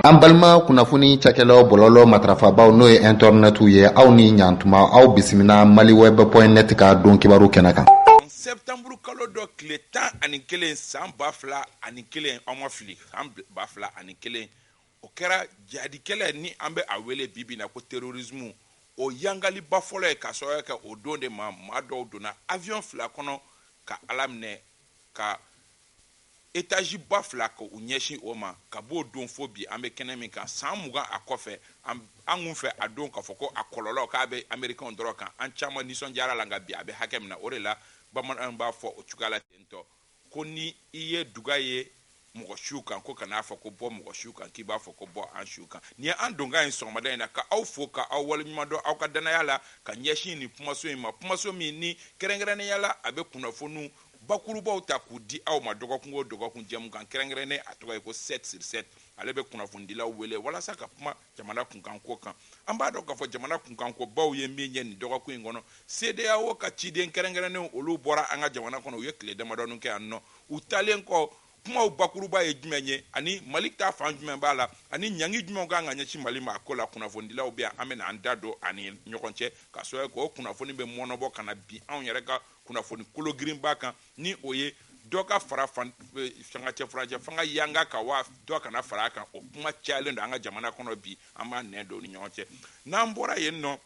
An balima kunnafoni cakɛlaw bɔlɔlɔ matrafabaw n'o ye internet ye aw ni ɲantuma aw bisimila maliweb.net ka don kibaru kɛnɛ kan. Septembre kalo dɔ tile 11 san 2001 an ma fili san 2001 o kɛra jihadikɛlɛ ni an bɛ a wele bibi na ko terrorisme o yangaliba fɔlɔ ye ka sɔrɔ kɛ o don de maa dɔw donna avion fila kɔnɔ ka ala minɛ ka étage ba fila ko u ɲɛsin o ma ka b'o don fo bi an bɛ kɛnɛ min kan san 20 a kɔfɛ an kun fɛ a don k'a fɔ ko a kɔlɔlɔ k'a bɛ américain dɔrɔn kan an caman nisɔndiyara la nka bi a bɛ hakɛ min na o de la bamananw b'a fɔ o cogoya la tentɔ ko ni i ye duga ye mɔgɔ siw kan ko kan'a fɔ ko bɔ mɔgɔ siw kan k'i b'a fɔ ko bɔ an siw kan ni ye an donkan in sɔgɔmada in na ka aw fo ka aw waleɲuman dɔn aw ka danaya la ka ɲɛsin nin kumaso in ma kumaso min ni kɛrɛnkɛrɛnnenya la a bɛ kunnafoniw bakurubaw ta k'u di aw ma dɔgɔkun o dɔgɔkun jɛmu kan kɛrɛnkɛrɛnnen a tɔgɔ ye ko 7 sur 7 ale bɛ kunnafonidilaw wele walasa ka kuma jamana kunkanko kan an b'a dɔn k'a fɔ jamana kunkanko baw ye min ye nin dɔgɔkun in kɔnɔ CEDEAO ka ciden kɛrɛnkɛrɛnnenw olu bɔra an ka jamana kɔnɔ u ye tile damadɔnin kɛ yan nɔ u talen kɔ kumaw bakuruba ye jumɛn ye ani Mali ta fan jumɛn b'a la ani ɲangi jumɛn kan ka ɲɛsin Mali ma a ko la kunnafonidilaw bɛ yan an bɛna an da don ani ɲɔgɔn cɛ ka sɔrɔ k'o kunnafoni bɛ mɔnɔbɔ ka na bi anw yɛrɛ ka kunnafoni kolo girinba kan ni o ye dɔ ka fara fanga cɛfurancɛ fanga yanga ka wa dɔ kana fara a kan o kuma cayalen don an ka jamana kɔnɔ bi an b'a nɛn don ni ɲɔgɔn cɛ n'an bɔra yen nɔ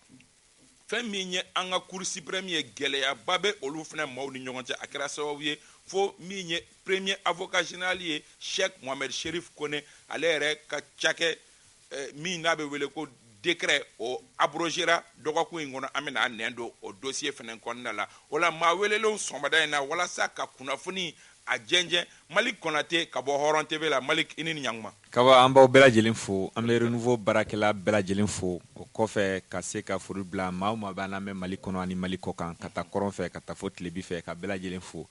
fɛn min ye an ka Cour suprême ye gɛlɛyaba bɛ olu fana maaw ni ɲɔgɔn cɛ a kɛra sababu ye fo min ye premier avocat général ye Cheikh Mohamed Cherif Kone ale yɛrɛ ka cakɛ min n'a bɛ wele ko décret o abrogera dɔgɔkun in kɔnɔ an bɛna nɛn don o dossier fana kɔnɔna la o la maa welelenw sɔgɔmada in na walasa ka kunnafoni a jɛnjɛn Malik Konate ka bɔ Hɔrɔn TV la Malik i ni ɲankuma kaba an b'aw bɛɛ lajɛlen fo an bɛ renouveau baarakɛla bɛɛ lajɛlen fo o kɔfɛ ka se ka foli bila maa o maa b'an lamɛn Mali kɔnɔ ani Mali kɔ kan ka taa kɔrɔn fɛ ka taa fo tilebi fɛ ka bɛɛ lajɛlen fo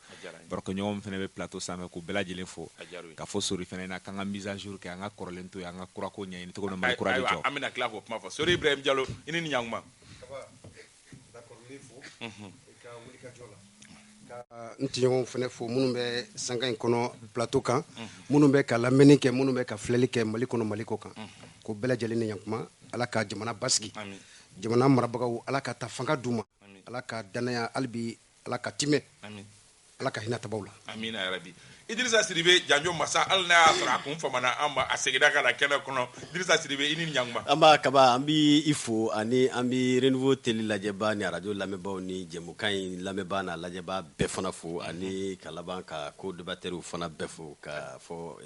barokɛɲɔgɔn fana bɛ plateau sanfɛ k'u bɛɛ lajɛlen fo ka fɔ sori fana na k'an ka mise à jour kɛ an ka kɔrɔlen to yen an ka kurako ɲɛɲini cogo min Mali kura bɛ jɔ an bɛna tila k'o kuma fɔ Sori Ibrahim Diallo i ni ɲankuma n tiɲɔgɔnw fana fo minnu bɛ sanga in kɔnɔ plateau kan minnu bɛ ka lamɛnni kɛ minnu bɛ ka filɛli kɛ Mali kɔnɔ Mali kɔ kan ko bɛɛ lajɛlen ni ɲankuma ala ka jamana basigi jamana marabagaw ala ka ta fanga d'u ma ala ka danaya halibi ala ka timɛ ala ka hinɛ tabaw la amina yarabi Idrissa Sidibe janjo masa hali n'a y'a sɔrɔ a kun famana an ma a seginna ka na kɛnɛ kɔnɔ Idrissa Sidibe i ni ɲankuma an b'a kaba an b'i fo ani an bɛ renouveau télé lajɛbaa ni radio lamɛnbaaw ni jɛmukan in lamɛnbaa n'a lajɛbaa bɛɛ fana fo ani ka laban ka co-débatteurs fana bɛɛ fo ka fɔ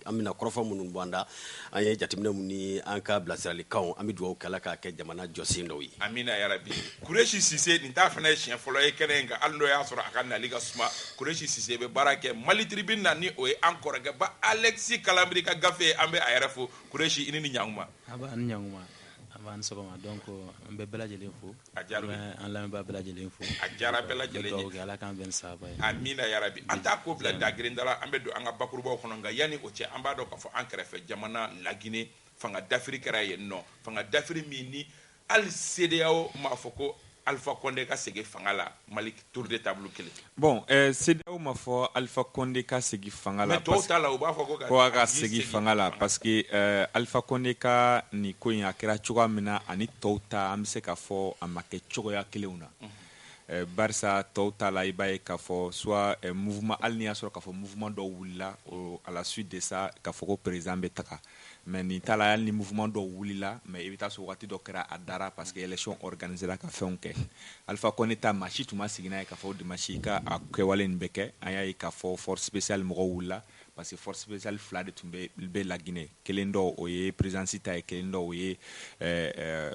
an bɛna kɔrɔfɔ minnu bɔ an da an ye jateminɛ mun ni an ka bilasiralikanw an bɛ dugawu kɛ ala k'a kɛ jamana jɔsen dɔw ye amina yarabi Kureshi Sise nin t'a fana ye siɲɛ fɔlɔ ye kɛnɛ in kan hali n'o y'a sɔrɔ a ka nali ka suma Kureshi Sise bɛ baara kɛ Mali Tribune na ni o ye an kɔrɔkɛba Alexis Kalambiri ka gafe an bɛ a yɛrɛ fo Kureshi i ni ɲankuma a b'an ɲankuma a b'an sɔgɔma donc an bɛ bɛɛ lajɛlen fo a diyara an lamɛnbaa bɛɛ lajɛlen fo a diyara bɛɛ lajɛlen ye ala k'an bɛn sababa ye amina yarabi an t'a ko bila da girin dala an bɛ don an ka bakurubaw kɔnɔ nka yanni o cɛ an b'a dɔn k'a fɔ an kɛrɛfɛ jamana Laginɛ fanga dafiri kɛra yen nɔ fanga dafiri min ni hali CEDEAO m'a fɔ ko Alpha Condé ka segin fanga la Mali tour de table kelen bon CEDEAO m'a fɔ Alpha Condé ka segin fanga la mais tɔw ta la u b'a fɔ ko a ka segin fanga la parce que Alpha Condé ka nin ko in a kɛra cogoya min na ani tɔw ta an bɛ se k'a fɔ a ma kɛ cogoya kelenw na barisa tɔw ta la i b'a ye k'a fɔ soit mouvement hali n'i y'a sɔrɔ k'a fɔ mouvement dɔw wulila à la suite de ça k'a fɔ ko président bɛ taga mais nin ta la hali ni mouvement dɔw wulila mais i bɛ taa sɔrɔ waati dɔ kɛra a dara parce que élection organisera ka fɛnw kɛ Alpha Condé ta maa si tun ma sigi n'a ye k'a fɔ dimanche ka a kɛwale nin bɛ kɛ an y'a ye k'a fɔ force spéciale mɔgɔw wulila parce que force spéciale fila de tun bɛ Laginɛ kelen dɔ o ye présidence ta ye kelen dɔ o ye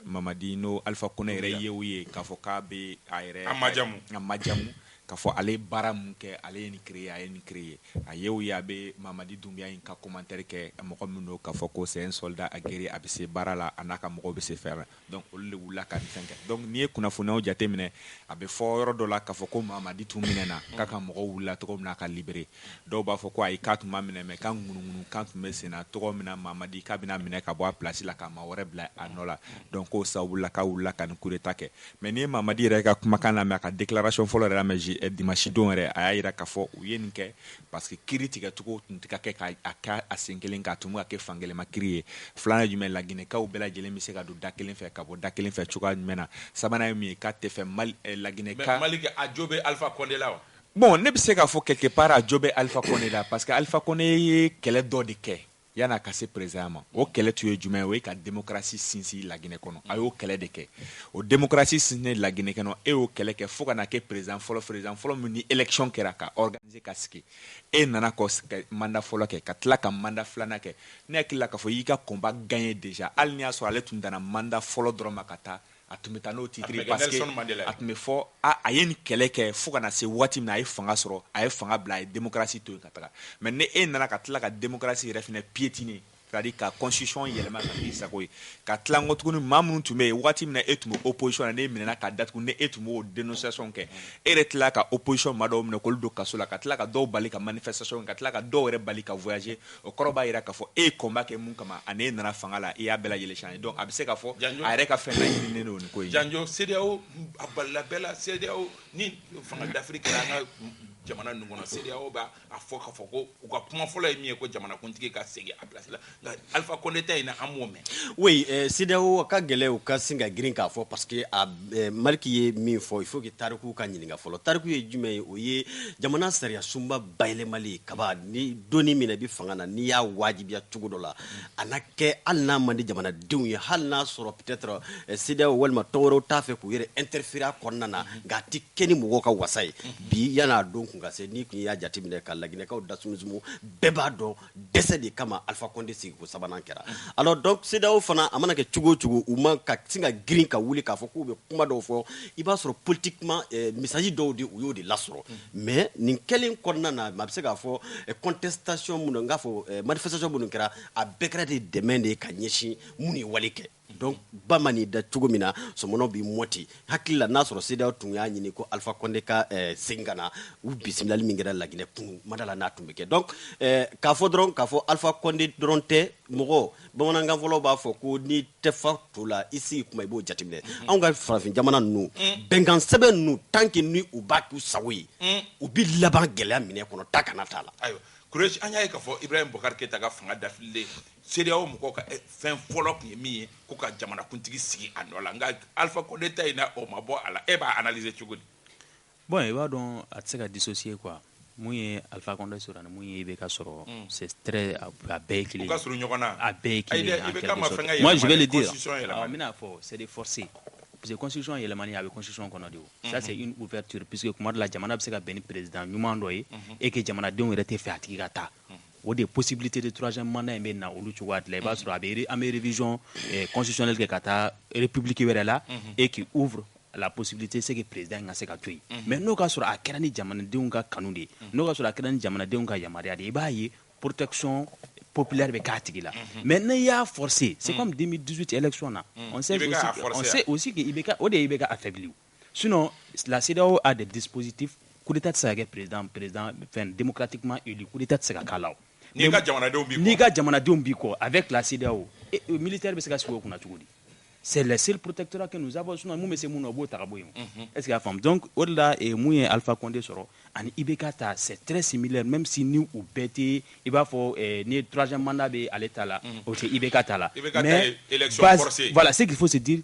Mamadi no Alpha Condé yɛrɛ ye o ye k'a fɔ k'a bɛ a yɛrɛ a majamu k'a fɔ ale baara mun kɛ ale ye nin créer a ye nin créer a ye o ye a bɛ Mamadi Doumbia in ka commentaire kɛ mɔgɔ min don k'a fɔ ko c'est un soldat aguerri a bɛ se baara la a n'a ka mɔgɔw bɛ se fɛn donc olu de wulila ka nin fɛn kɛ donc n'i ye kunnafoniyaw jateminɛ a bɛ fɔ yɔrɔ dɔ la k'a fɔ ko Mamadi tun minɛna k'a ka mɔgɔw wulila cogo min na ka libérer dɔw b'a fɔ ko ayi k'a tun ma minɛ mais k'a ŋunuŋunu kan tun bɛ sen na cogo min na Mamadi k'a bɛna minɛ ka bɔ a place la ka maa wɛrɛ bila a nɔ la donc k'o sababu la k'a wulila ka nin coup d'état kɛ mais n'i ye Mamadi yɛrɛ ka kumakan lamɛn a ka déclaration fɔlɔ yɛrɛ lamɛn dimanche don yɛrɛ a y'a yira k'a fɔ u ye nin kɛ parce que kiiri tigɛcogo tun tɛ ka kɛ k'a kɛ a sen kelen k'a tun bɛ ka kɛ fankelen ma kiiri ye filanan ye jumɛn laginɛkaw bɛɛ lajɛlen bɛ se ka don da kelen fɛ ka bɔ da kelen fɛ cogoya jumɛn na sabanan ye min ye k'a tɛ fɛ laginɛka Mali a jo bɛ Alpha Condé la wa bon ne bɛ se k'a fɔ quelque part a jo bɛ Alpha Condé la parce que Alpha Condé ye kɛlɛ dɔ de kɛ yan'a ka se président ma o kɛlɛ tun ye jumɛn ye o ye ka démocratie sinsin Laginɛ kɔnɔ a y'o kɛlɛ de kɛ o démocratie sinsin Laginɛ kɔnɔ e y'o kɛlɛ kɛ fo ka na kɛ président fɔlɔ min ni élection kɛra ka organiser ka sigi e nana ka mandat fɔlɔ kɛ ka tila ka mandat filanan kɛ ne hakili la k'a fɔ i y'i ka combat gagné déjà hali n'i y'a sɔrɔ ale tun danna mandat fɔlɔ dɔrɔn ma ka taa a tun bɛ taa n'o titre parce que a tun bɛ fɔ a ye nin kɛlɛ kɛ fo ka na se waati min na a ye fanga sɔrɔ a ye fanga bila a ye démocratie to yen ka taga mais ni e nana ka tila ka démocratie yɛrɛ fɛnɛ piétiner c'est-à-dire ka constitution yɛlɛma ka k'i sago ye ka tila n kɔ tuguni maa minnu tun bɛ yen waati min na e tun bɛ opposition na ne minɛna ka datugu ne e tun b'o dénonciation kɛ e yɛrɛ tila ka opposition maa dɔw minɛ k'olu don kaso la ka tila ka dɔw bali ka manifestation ka tila ka dɔw yɛrɛ bali ka voyager o kɔrɔ b'a jira k'a fɔ e ye combat kɛ mun kama ani e nana fanga la i y'a bɛɛ lajɛlen changer donc a bɛ se k'a fɔ a yɛrɛ ka fɛn laɲininen don nin ko in Janjo CEDEAO a balila bɛɛ la CEDEAO ni fanga d'Afrique kɛra an ka jamana ninnu kɔnɔ CEDEAO b'a fɔ k'a fɔ ko u ka kuma fɔlɔ ye min ye ko jamanakuntigi ka segin a place la nka Alpha Condé ta in na an m'o mɛn. Oui, CEDEAO ka gɛlɛn u ka sin ka girin k'a fɔ parce que Maliki ye min fɔ il faut que tariku ka ɲininka fɔlɔ tariku ye jumɛn ye o ye jamana sariya sunba bayɛlɛmali kaba ni donni min na i bɛ fanga na n'i y'a wajibiya cogo dɔ la a na kɛ hali n'a man di jamanadenw ye hali n'a sɔrɔ peut-être CEDEAO walima tɔn wɛrɛw t'a fɛ k'u yɛrɛ interférer a kɔnɔna na nka a tɛ kɛ ni mɔgɔw ka wasa ye bi yan'a don kun ka se ni kun y'a jateminɛ ka Laginɛkaw dasumusumu bɛɛ b'a dɔn dɛsɛ de kama Alpha Condé sigiko sabanan kɛra alors donc CEDEAO fana a mana kɛ cogo o cogo u man ka sin ka girin ka wuli k'a fɔ k'u bɛ kuma dɔw fɔ i b'a sɔrɔ politiquement message dɔw de u y'o de lasɔrɔ mais nin kɛlen kɔnɔna na a bɛ se k'a fɔ contestation minnu n k'a fɔ manifestation minnu kɛra a bɛɛ kɛra de dɛmɛ de ka ɲɛsin mun ye wale kɛ donc ba ma n'i da cogo min na sɔmɔnɔw b'i mɔti hakili la n'a sɔrɔ CEDEAO tun y'a ɲini ko Alpha Condé ka segin ka na u bisimilali min kɛra Laginɛ kun ma da la n'a tun bɛ kɛ donc k'a fɔ dɔrɔn k'a fɔ Alpha Condé dɔrɔn tɛ mɔgɔ bamanankan fɔlɔ b'a fɔ ko n'i tɛ fa to la i sigi kuma i b'o jateminɛ anw ka farafin jamana ninnu bɛnkan sɛbɛn ninnu tant que ni u b'a k'u sago ye u bi laban gɛlɛya minɛ kɔnɔ ta kana t'a la. Ayiwa Kureshi an y'a ye k'a fɔ Ibrahim Boubacar Keita ka fanga dafililen CEDEAO mɔgɔw ka fɛn fɔlɔ tun ye min ye ko ka jamanakuntigi sigi a nɔ la nka Alpha Condé ta in na o ma bɔ a la e b'a analyser cogo di. Bon i b'a dɔn a tɛ se ka dissocier quoi mun ye Alpha Condé sɔrɔ ani mun ye IBK sɔrɔ c'est très a bɛɛ ye kelen u ka surun ɲɔgɔn na a bɛɛ ye kelen en quelque sorte. moi je vais le dire n bɛna fɔ c'est de forcer parce que constitution yɛlɛmani a bɛ constitution kɔnɔ de o ça c'est une ouverture puisque kuma dɔ la jamana bɛ se ka bɛn ni président ɲuman dɔ ye et que jamanadenw yɛrɛ tɛ fɛ a tigi ka taa o de possibilité de troisième mandat in bɛ na olu cogoya de la i b'a sɔrɔ an bɛ révision constitutionnelle kɛ ka taa république wɛrɛ la et qui ouvre la possibilité c'est que président in ka se ka to yen mais n'o ka sɔrɔ a kɛra ni jamanadenw ka kanu de ye n'o ka sɔrɔ a kɛra ni jamanadenw ka yamaruya de ye i b'a ye protection populaire bɛ k'a tigi la mais n'i y'a forcer c'est comme 2018 élection na on sait aussi que IBK o de ye IBK affaibli sinon la CEDEAO a des dispositifs coup d'état tɛ se ka kɛ président fɛn démocratiquement élu coup d'état tɛ se ka k'a la o n'i ka jamanadenw b'i kɔ avec la CEDEAO militaire bɛ se ka sigi o kunna cogo di c'est le seul protectorat que nous avons sinon mun bɛ se mun na o b'o ta ka bɔ yen est ce que y'a faamu donc o de la mun ye Alpha Condé sɔrɔ ani IBK ta c'est très similaire même si ni u bɛɛ tɛ i b'a fɔ ni troisième mandat bɛ ale ta la o tɛ IBK ta la mais voilà ce qu'il faut se dire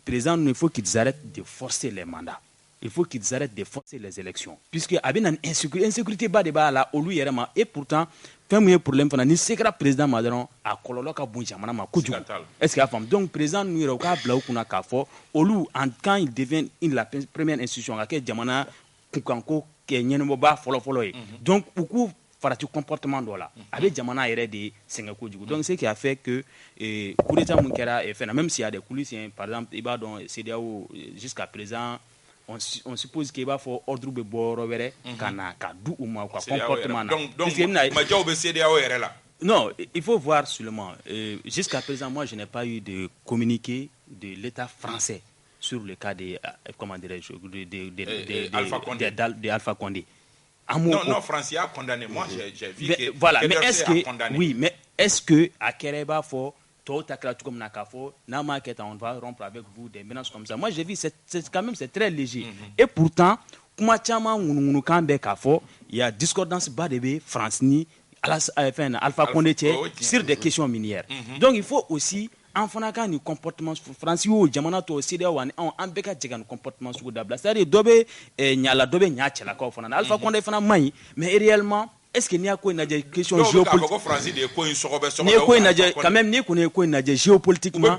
président il faut qu'ils arrêtent de forcer les mandats il faut qu'ils arrêtent de forcer les élections puisque a bɛ na ni insécurité ba de b'a la olu yɛrɛ ma et pourtant fɛn mun ye problème fana ni se kɛra président ma dɔrɔn a kɔlɔlɔ ka bon jamana ma kojugu est ce que y'a faamu donc président ninnu yɛrɛ u k'a bila u kunna k'a fɔ olu quand il devient la première institution ka kɛ jamana kunkanko ɲɛnabɔba fɔlɔ ye donc u k'u farati comportement dɔ la a bɛ jamana yɛrɛ de sɛgɛn kojugu donc ce qui a fait que coup d'état mun kɛra fɛn na même s'il y a des coulisses par exemple i b'a dɔn CEDEAO jusqu'à présent on suppose qu'il va faire ordre de bord kana ka du ou ma comportement donc majaw be CEDEAO yɛrɛ la. Non, il faut voir seulement jusqu'à présent moi je n'ai pas eu de communiqué de l'État français sur le cas de comment dirais-je de Alpha Condé. Non, France a condamné. Moi j'ai vu que voilà, mais est-ce que oui, mais est-ce que à Kereba faut tout à clair comme Nakafo, Namaketa, on va rompre avec vous des menaces comme ça. Moi, j'ai vu, c'est quand même c'est très léger. Et pourtant, kuma caman ŋunuŋunukan bɛ k'a fɔ il y a discordance ba de bɛ France ni Alpha Condé cɛ sur des questions minières. Donc il faut aussi an fana ka nin comportement France y'o jamana tɔw CEDEAO ani anw an bɛɛ ka jɛ ka nin comportement sugu dabila, c'est-à-dire dɔ bɛ ɲa la dɔ bɛ ɲa cɛlakaw fana na. Alpha Condé fana man ɲi mais réellement est-ce que n'i y'a ko in lajɛ question géopolitique n'i ye ko in lajɛ quand même n'i kɔni ye ko in lajɛ géopolitiquement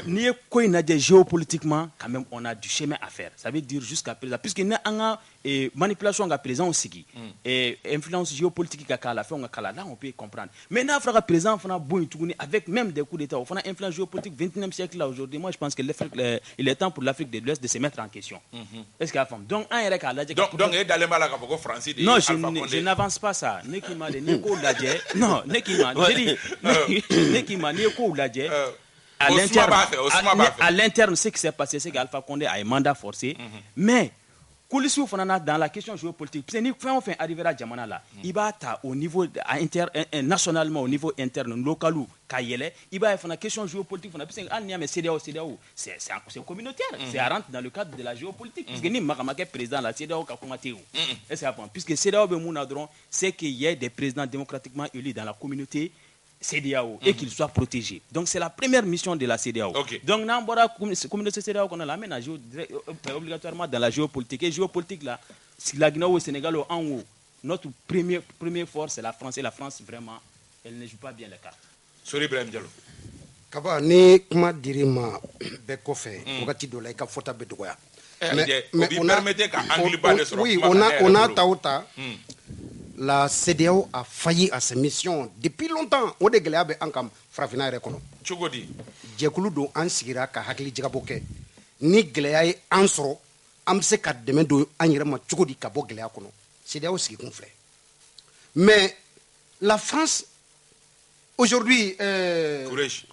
n'i ye ko in lajɛ géopolitiquement quand même on a du chemin à faire, ça veut dire jusqu'à présent puisque ni an ka manipulation ka président sigi influence géopolitique ka k'a la fɛnw ka k'a la là on peut comprendre mais n'a fɔra ka président fana bɔ yen tuguni avec même des coups d'état o fana influence géopolitique 21e siècle là aujourd'hui moi je pense que il est temps pour l'Afrique de l'Ouest de se mettre en question. Est-ce qu'il y a femme donc an yɛrɛ k'a lajɛ donc e dalen b'a la k'a fɔ ko France de non je n'avance pas ça ne k'i ma de n'i ko lajɛ non ne k'i ma ne k'i ma n'i ye kow lajɛ à l'interne ce qui s'est passé c'est qu'Alpha Condé a un mandat forcé mais coulisses fana dans la question géopolitique parce que ni fɛn o fɛn arrivera jamana la i b'a ta au niveau nationalement au niveau interne local ka yɛlɛ i b'a ye fana question géopolitique fana parce que hali n'i y'a mɛn CEDEAO c'est communautaire ça rentre dans le cadre de la géopolitique parce que ni Maga ma kɛ président la CEDEAO ka kuma tɛ o est-ce que puisque CEDEAO bɛ mun na dɔrɔn c'est qu'il y ait des présidents démocratiquement élus dans la communauté CEDEAO et qu'il soit protégé. Donc c'est la première mission de la CEDEAO. Donc n'an bɔra communauté CEDEAO kɔnɔ la an bɛna obligatoirement dans la géopolitique et géopolitique là la Guinée au Sénégal ou en haut notre première force c'est la France et la France vraiment elle ne joue pas bien les cartes. Sori Ibrahim Diallo. Kaba ni kuma dir'i ma bɛɛ kɔfɛ wagati dɔ la i ka fɔta bɛ dɔgɔya. Oui, on a ta o ta. La CEDEAO a failli à ses missions depuis longtemps. O de gɛlɛya bɛ an kan farafinna yɛrɛ kɔnɔ. Cogo di? Jɛkulu don an sigira ka hakili jagabɔ kɛ. Ni gɛlɛya ye an sɔrɔ, an bɛ se ka dɛmɛ don an yɛrɛ ma cogo di ka bɔ gɛlɛya kɔnɔ. CEDEAO sigikun filɛ. Mais la France aujourd'hui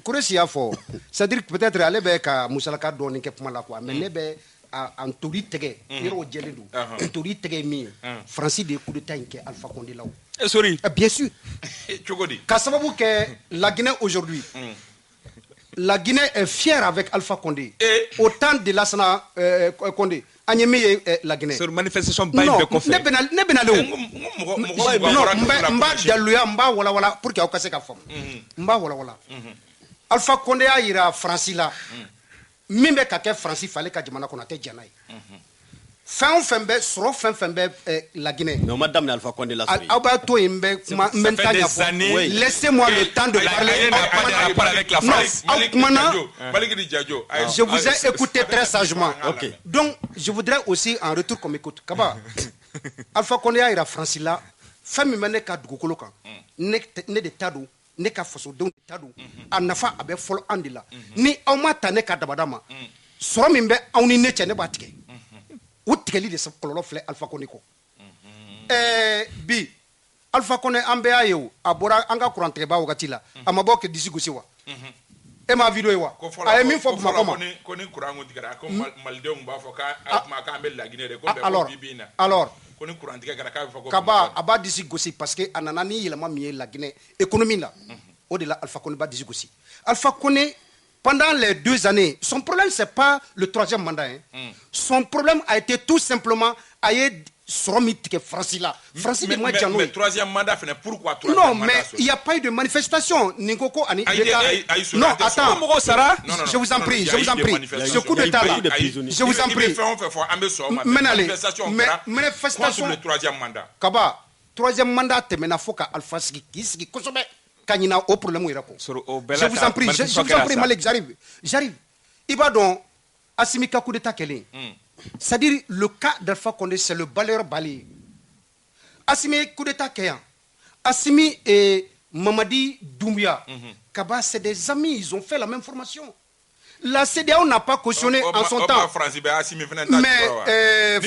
Kourechi y'a fɔ, c'est-à-dire peut-être ale bɛ ka musalaka dɔɔni kɛ kuma la quoi, mais ne bɛ en tori tɛgɛ yɔrɔ jɛlen don en tori tɛgɛ ye min ye Faransi de ye coup d'état in kɛ Alpha Condé la o sorry bien sûr cogo di ka sababu kɛ la Guinée aujourd'hui la Guinée est fière avec Alpha Condé au temps de Lassana Condé an ye min ye la Guinée sur manifestation ba in bɛ kɔfɛ ne bɛna le o n b'a daluya n b'a walawala pour que aw ka se ka faamu n b'a walawala Alpha Condé y'a yira Faransi la min bɛ ka kɛ Faransi fɛ ale ka jamana kɔnɔ a tɛ diya n'a ye fɛn o fɛn bɛ sɔrɔ fɛn fɛn bɛ la Guinée mais o ma daminɛ Alpha Condé la aw b'a to yen n bɛ kuma n bɛ n ta ɲɛfɔ laissez-moi le temps de parler aw kumana je vous ai écouté très sagement donc je voudrais aussi en retour qu'on m'écoute Kaba Alpha Condé y'a yira Faransi la fɛn min bɛ ne ka dugukolo kan ne de ta don ne ka fasodenw de ta don a nafa a bɛ fɔlɔ an de la ni aw ma ta ne ka dabada ma sɔrɔ min bɛ aw ni ne cɛ ne b'a tigɛ o tigɛli de kɔlɔlɔ filɛ Alpha Condé kɔ bi Alpha Condé an bɛɛ y'a ye o a bɔra an ka kurantigɛba wagati la a ma bɔ kɛ disi gosi wa e m'a vidéo ye wa a ye min fɔ Bamakɔ ma ko ni kuran kun tigɛra ko malidenw b'a fɔ k'an bɛ La Guinée de ko alors ko ni kuran tigɛ kɛra k'a bɛ fɔ ko Kaba a b'a disi gosi parce que a nana ni yɛlɛma min ye La Guinée économie la o de la Alpha Condé b'a disi gosi Alpha Condé pendant les 2 années son problème c'est pas le 3e mandat son problème a été tout simplement a ye sɔrɔ min tigɛ Faransi la Faransi de ma jan n'o ye mais 3e mandat fɛnɛ pourquoi 3e mandat non mais il y a pas eu de manifestation nin ko ko ani non attends je vous en prie ce coup d'état là je vous en prie manifestation le 3e mandat Kaba 3e mandat tɛmɛna fo ka Alpha sigi k'i sigi kosɛbɛ ka ɲina o problème yɛrɛ kɔ je vous en prie Malik j'arrive i b'a dɔn Assimi ka coup d'état kɛlen c'est-à-dire le cas d'Alpha Condé c'est le balayeur balayé Assimi ye coup d'état kɛ yan Assimi et Mamadi Doumbouya Kaba c'est des amis ils ont fait la même formation la CEDEAO n'a pas cautionné en son temps mais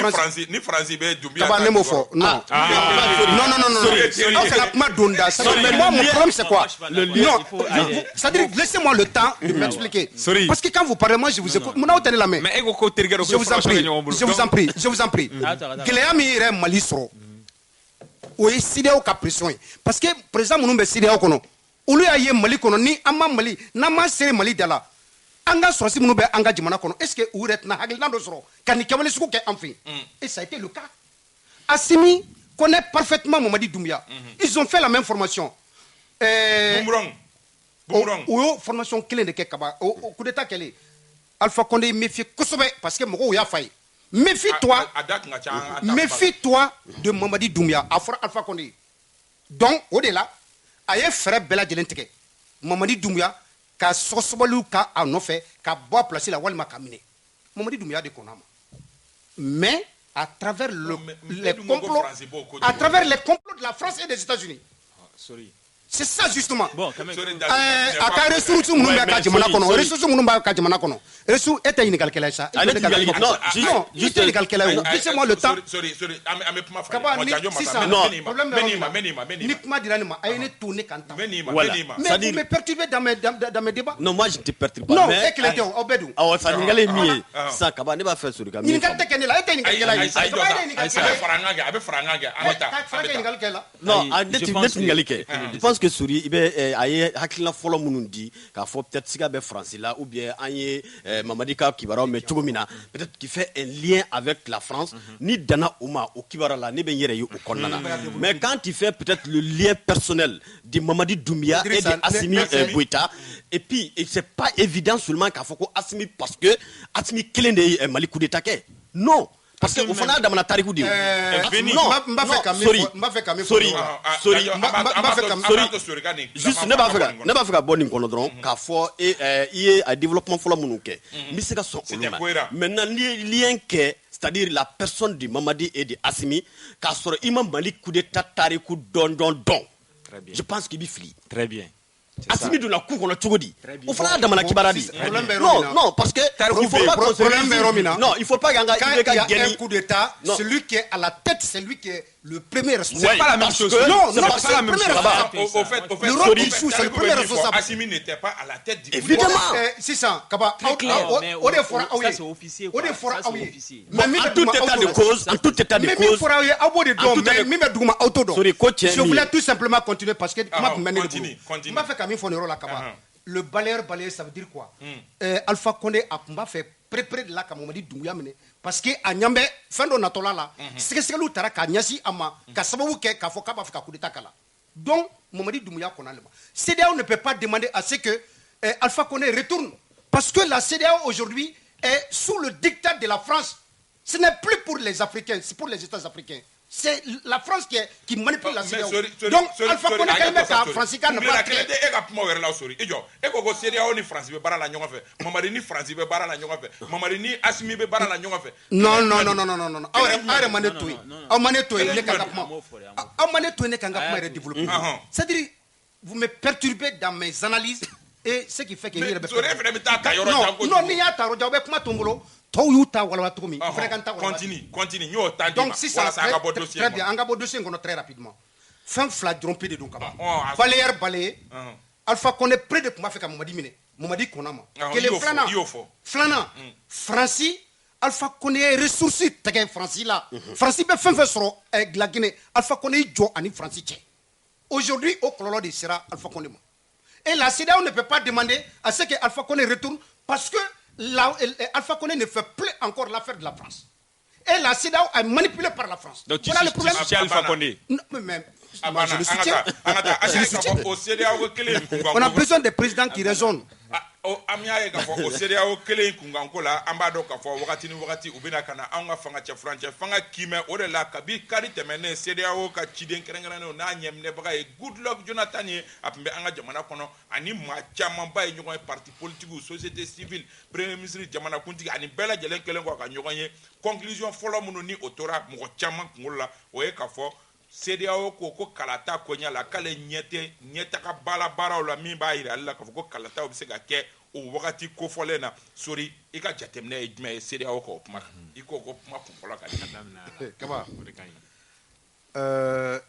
ni Fransi bɛ Doumbouya Kaba ne m'o fɔ non c'est la kuma donda moi mon problème c'est quoi non c'est-à-dire laissez-moi le temps de m'expliquer parce que quand vous parlez moi je vous écoute mun n'aw tɛ ne lamɛn je vous en prie gɛlɛya min yɛrɛ Mali sɔrɔ o ye CEDEAO ka pression ye parce que président minnu bɛ CEDEAO kɔnɔ olu y'a ye Mali kɔnɔ ni an ma Mali n'an ma sere Mali da la anga sɔrɔsi minnu bɛ an ka jamana kɔnɔ est ce que u yɛrɛ tɛna hakilina dɔ sɔrɔ ka nin kɛwale sugu kɛ an fɛ et ça a été le cas. Assimi connaît parfaitement Mamadi Doumbouya. Ils ont fait la même formation. Ou formation clé de Kekaba. Au coup d'état qu'elle est. Alpha Condé méfie Kosobe parce que Moko ya failli. Méfie-toi de Mamadi Doumbouya. Alpha Condé. Donc, au-delà, aye frère Bella Djelenteke. Mamadi Doumbouya, ka sosobalu ka anofe, ka boa placer la walma kamine. Mamadi Doumbouya de Konama. Mais, à travers les complots de la France et des États-Unis. C'est ça justement. Bon, quand même. Aka ressources nous ba ka jamana kono. Ressources nous ba ka jamana kono. Ressources est une calcul ça. Non, juste une calcul. Laissez-moi le temps. Sorry. Ame puma fa. Non, Menima. Nikma diranima ayene tourner kanta. Menima. Mais vous me perturbez dans mes débats. Non, moi je te perturbe pas. Non, c'est que l'été Obedou. Ah, ça n'ingale mi. Ça kaba ne ba faire sur le camion. Ni ngate kenela, était une calcul. Non, je pense que Souri il be aye hakila folo munundi ka fo peut-être siga be français là ou bien anye Mamadi Ka Kibara mais chogomina peut-être qui fait un lien avec la France ni dana Ouma au Kibara là ne be yere au konnana mais quand il fait peut-être le lien personnel de Mamadi Doumbouya et de Assimi Goïta et puis c'est pas évident seulement qu'a faut Assimi parce que Assimi kelende Mali coup d'état non. Parce que au final dans mon tarikou dit juste ne ba feka boni kono dron ka fo et il a développement folo munuke mi se ka son maintenant lien que c'est-à-dire la personne de Mamadi et de Assimi ka soro imam Mali coup d'état tarikou don je pense qu'il bifli très bien. Assimi de la cour on a tout dit. Au final dans la kibaradi. Non parce que il faut pas gagner un coup d'état, celui qui est à la tête, c'est lui qui est le premier responsable. C'est pas la même chose. Non, c'est pas la même chose. Au fait, le rôle du sous, c'est le premier responsable. Assimi n'était pas à la tête du évidemment. C'est ça. Kaba. Ça c'est officier. Mais en tout état de cause, je voulais tout simplement continuer parce que le balayeur, ça veut dire quoi? Alpha Condé a fait près de la Mamadi Doumbouya parce que à Nyambe fin de natola là c'est ce que nous tara ka nyasi ama ka sababu ke ka foka ba fika coup d'état kala donc Mamadi Doumbouya konalema CEDEAO ne peut pas demander à ce que Alpha Condé retourne parce que la CEDEAO aujourd'hui est sous le diktat de la France. Ce n'est plus pour les Africains, c'est pour les États africains. C'est la France qui manipule la CEDEAO. Donc, Alpha Condé Kalmeka, Francica n'a pas créé. Non. C'est-à-dire, vous me perturbez dans mes analyses et ce qui fait que... Continue. Donc, si ça très bien, on va dossier très rapidement. Fin flagrant de Donkaba. Balayeur, Alpha Condé près de Kouma fait Mamadi Konama. Quel est Flana Francis, Alpha Condé ressources tagé Francis là. Francis be fin sur la Guinée. Alpha Condé jo ani Francis. Aujourd'hui, au colon de Sera Alpha Condé. Et la CEDEAO ne peut pas demander à ce que Alpha Condé retourne parce que Alpha Condé ne fait plus encore l'affaire de la France. Et la CEDEAO est manipulée par la France. Donc voilà le problème. C'est Alpha Condé. Je le soutiens. On a besoin des présidents qui raisonnent. Amia ka fo o CEDEAO kelen kunganko la ambado ka fo wakati ni wakati ubina kana anga fanga cha France fanga kime o de la kabi kari temene CEDEAO ka chiden kerengana na nyemne baga e good luck Jonathan ye apembe anga jamana kono ani ma chama ba e nyogon parti politique ou société civile premier ministre jamana kunti ani bela jelen kelen ko ka nyogon ye conclusion folo muno ni otora mo chama ngola o e ka fo CEDEAO ko kalata ko nya la kale nyeta ka bala bara la mi ba ira la ko kalata o se ga ke o wakati ko folena sori e ka jatemne e jme CEDEAO ko kuma iko ko kuma ko fola ka kaba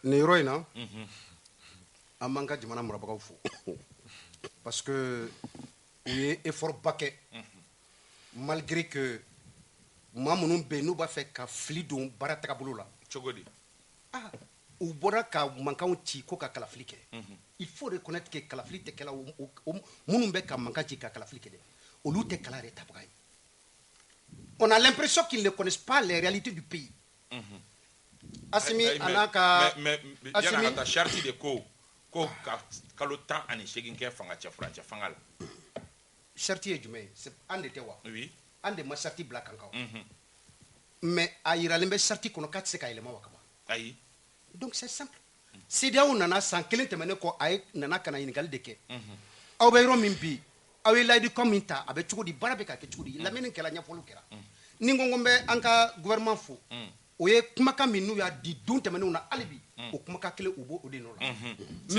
ne roina amanga jamana murabagaw fo parce que il est effort baquet malgré que mamunun be no ba fait ka flidon barata bolo la chogodi ou bora ka mankan ci ko ka kalafli kɛ il faut reconnaître que kalafli tɛ kɛla munun bɛ ka mankan ci ka kalafli kɛ dɛ olu tɛ kala yɛrɛ tabaga ye. On a l'impression qu'ils ne connaissent pas les réalités du pays. Asimi anaka Asimi yana ta charte de ko kalo 10 ani segin kɛ fanga cɛ furancɛ fanga la. Charte ye jumɛn ye? C'est an de tɛ wa? Oui. An de ma charte bila kan kan. Mais a yiralen bɛ charte kɔnɔ k'a tɛ se ka yɛlɛma wa kaba. Ayi. Donc c'est simple. CEDEAO nana san kelen tɛmɛnen kɔ a ye nana kana ɲininkali de kɛ. Aw bɛ yɔrɔ min bi aw ye layidukan min ta a bɛ cogo di baara bɛ ka kɛ cogo di lamɛnni kɛla ɲɛfɔliw kɛra. Ni n ko n bɛ an ka gouvernement fo o ye kumakan min n'u y'a di don tɛmɛnenw na hali bi o kumakan kelen u b'o de nɔ la.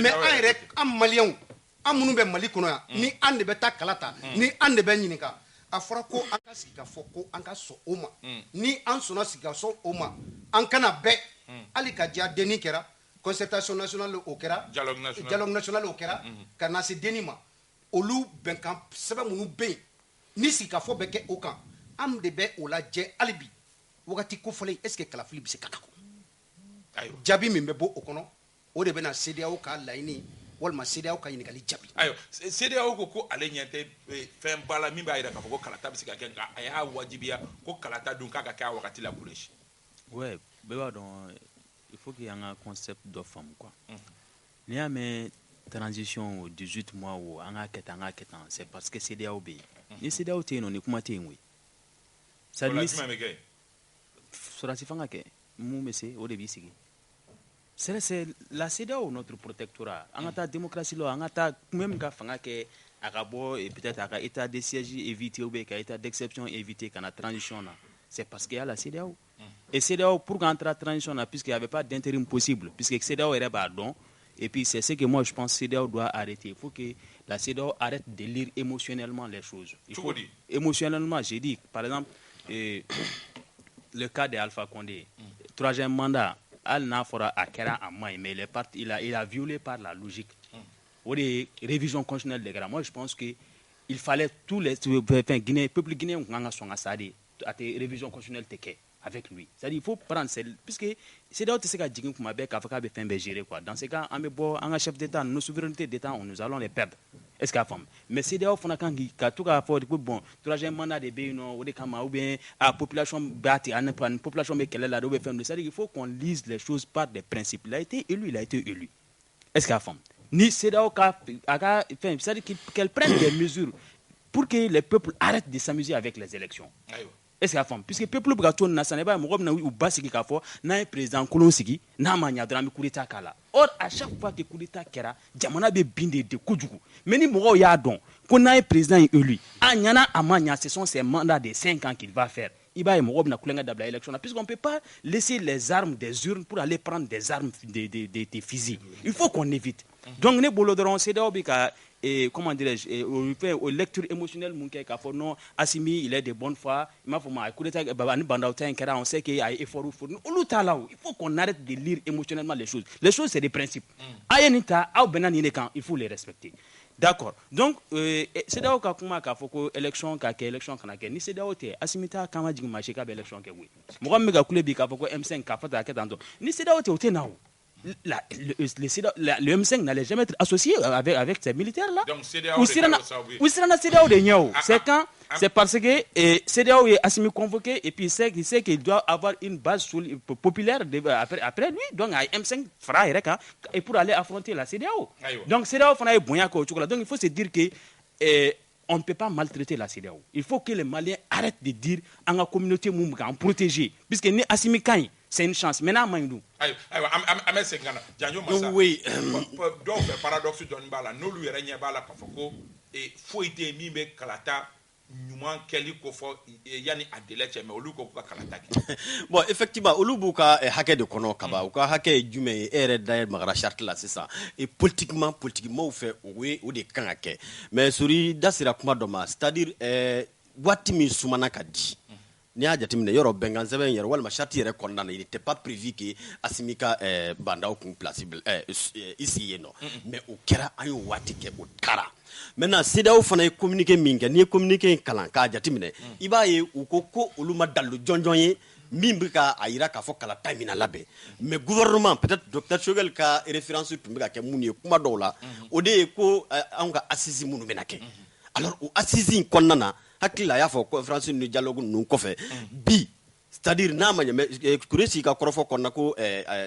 Mais an yɛrɛ an maliyɛnw an minnu bɛ Mali kɔnɔ yan ni an de bɛ taa kala ta ni an de bɛ ɲininka a fɔra ko an ka sigi ka fɔ ko an ka sɔn o ma ni an sɔnna sigi ka sɔn o ma an kana bɛɛ hali ka diya denni kɛra concertation nationale o kɛra dialogue national o kɛra ka na se denni ma olu bɛnkan sɛbɛn minnu bɛ yen ni sigi ka fɔ bɛ kɛ o kan an de bɛ o lajɛ hali bi wagati kofɔlen est ce que kalafili bɛ se ka kɛ jaabi min bɛ bɔ o kɔnɔ o de bɛ na CEDEAO ka laɲini walima CEDEAO ka ɲininkali jaabi. Ayiwa CEDEAO ko ale ɲɛ tɛ fɛn ba la min b'a jira k'a fɔ ko kalata bɛ se ka kɛ nka a y'a wajibiya ko kalata dun k'a ka kɛ a wagati la Kureshi. Ouais, bɛɛ b'a dɔn il faut qu'il y ait un concept dɔ faamu quoi. N'i y'a mɛn transition o 18 mois o an k'a kɛ tan c'est parce que CEDEAO bɛ yen ni CEDEAO tɛ yen nɔ ni kuma tɛ yen koyi. O la jumɛn bɛ kɛ? Sɔrɔdasi fanga kɛ mun bɛ se o de b'i sigi. C'est la CEDEAO notre protectorat. An ka taa démocratie la an ka taa même ka fanga kɛ a ka bɔ peut-être a ka état de siège éviter ou bien ka état d'exception éviter ka na transition na. C'est parce qu'il y a la CEDEAO. Et CEDEAO pour qu'entrer à transition là puisqu'il n'y avait pas d'intérim possible puisque CEDEAO est pardon et puis c'est ce que moi je pense CEDEAO doit arrêter. Il faut que la CEDEAO arrête de lire émotionnellement les choses. Il faut émotionnellement, j'ai dit par exemple le cas d'Alpha Condé, troisième mandat, Al Nafora a Kera à Maï, mais il a violé par la logique. Ou des révisions constitutionnelles de Moi, je pense qu'il fallait tous les peuple guinéen qui ont assadi à des révisions constitutionnelles avec lui. C'est-à-dire il faut prendre puisque c'est là où tu sais qu'il y a des gérer quoi. Dans ce cas, un chef d'État, nos souverainetés d'État, nous allons les perdre. Est-ce qu'il y a femme? Mais c'est là où on a tout cas fort bon troisième mandat de Bénin ou des Kama ou bien à population battue, à une population mais qu'elle est là, c'est-à-dire qu'il faut qu'on lise les choses par des principes. Il a été élu. Est-ce qu'il y a femme? Ni c'est là où c'est-à-dire qu'elle prenne des mesures pour que les peuples arrêtent de s'amuser avec les élections. Est-ce qu'il y a femme? Puisque le peuple Braton n'a pas ou basiki kafo n'a un président kolonsigi n'a mania de la coup kala. Or à chaque fois que coup d'état kera, jamana be binde de kujugu. Mais ni mogo ya don qu'on a un président élu. Anyana amanya ce sont ces mandats de 5 ans qu'il va faire. Iba et mogo na kulenga d'abla élection puisqu'on peut pas laisser les armes des urnes pour aller prendre des armes des fusils. Il faut qu'on évite. Donc ne bolodron CEDEAO bika et comment dirais-je aux lectures émotionnelles mon kay kafo non Assimi il est de bonne foi il m'a fait ma coup d'état babani bandauta kera on sait qu'il y a effort il faut qu'on arrête de lire émotionnellement les choses c'est des principes ayenita au benani ne kan il faut les respecter. D'accord. Donc CEDEAO ka kuma ka foko élection ka kana ke ni CEDEAO te Assimita kama jigi marché ka élection ke oui mo ga me ga kule bi ka foko M5 ka fata ka tanto ni CEDEAO te ote nawo. Le M5 n'allait jamais être associé avec ces militaires-là. Donc, c'est parce que CEDEAO est Assimi convoqué et puis il sait qu'il doit avoir une base populaire après lui. Donc, M5 fera et pour aller affronter la CEDEAO. Donc, CEDEAO fera bon. Donc, il faut se dire que on ne peut pas maltraiter la CEDEAO. Il faut que les Maliens arrêtent de dire à la communauté en protéger. Puisque ni Assimi Kain, c'est une chance. Maintenant, Maïdou. Oui. Donc, le paradoxe de Nbala, nous lui règne bala kafoko et faut été mis mais kalata. Bon, effectivement, Olubuka est hacké de Kono Kaba, ou hacké du mais d'ailleurs Magara charte là, c'est ça. Et politiquement, on fait oui ou des kanake. Mais suri dasira kuma doma, c'est-à-dire Watimi Soumana Kadi. Nia jatimine yoro bengan seben yer wal machati yere kondana il n'était pas prévu que Assimika banda ou possible ici non mais au kera ayo wati ke au kara maintenant CEDEAO fana e communiquer minga ni communiquer kalan ka jatimine iba ye u ko uluma dalu jonjonye mimbika ayira ka fo kala timina labe mais gouvernement peut-être docteur Chogel ka référence tumika ke muni kuma dola ode ko anga assisi munu menake alors o assise in kɔnɔna na hakili la a y'a fɔ conférence ni dialogue ninnu kɔfɛ bi c'est-à-dire n'a ma ɲɛ Kuresi ka kɔrɔfɔ kɔnɔna ko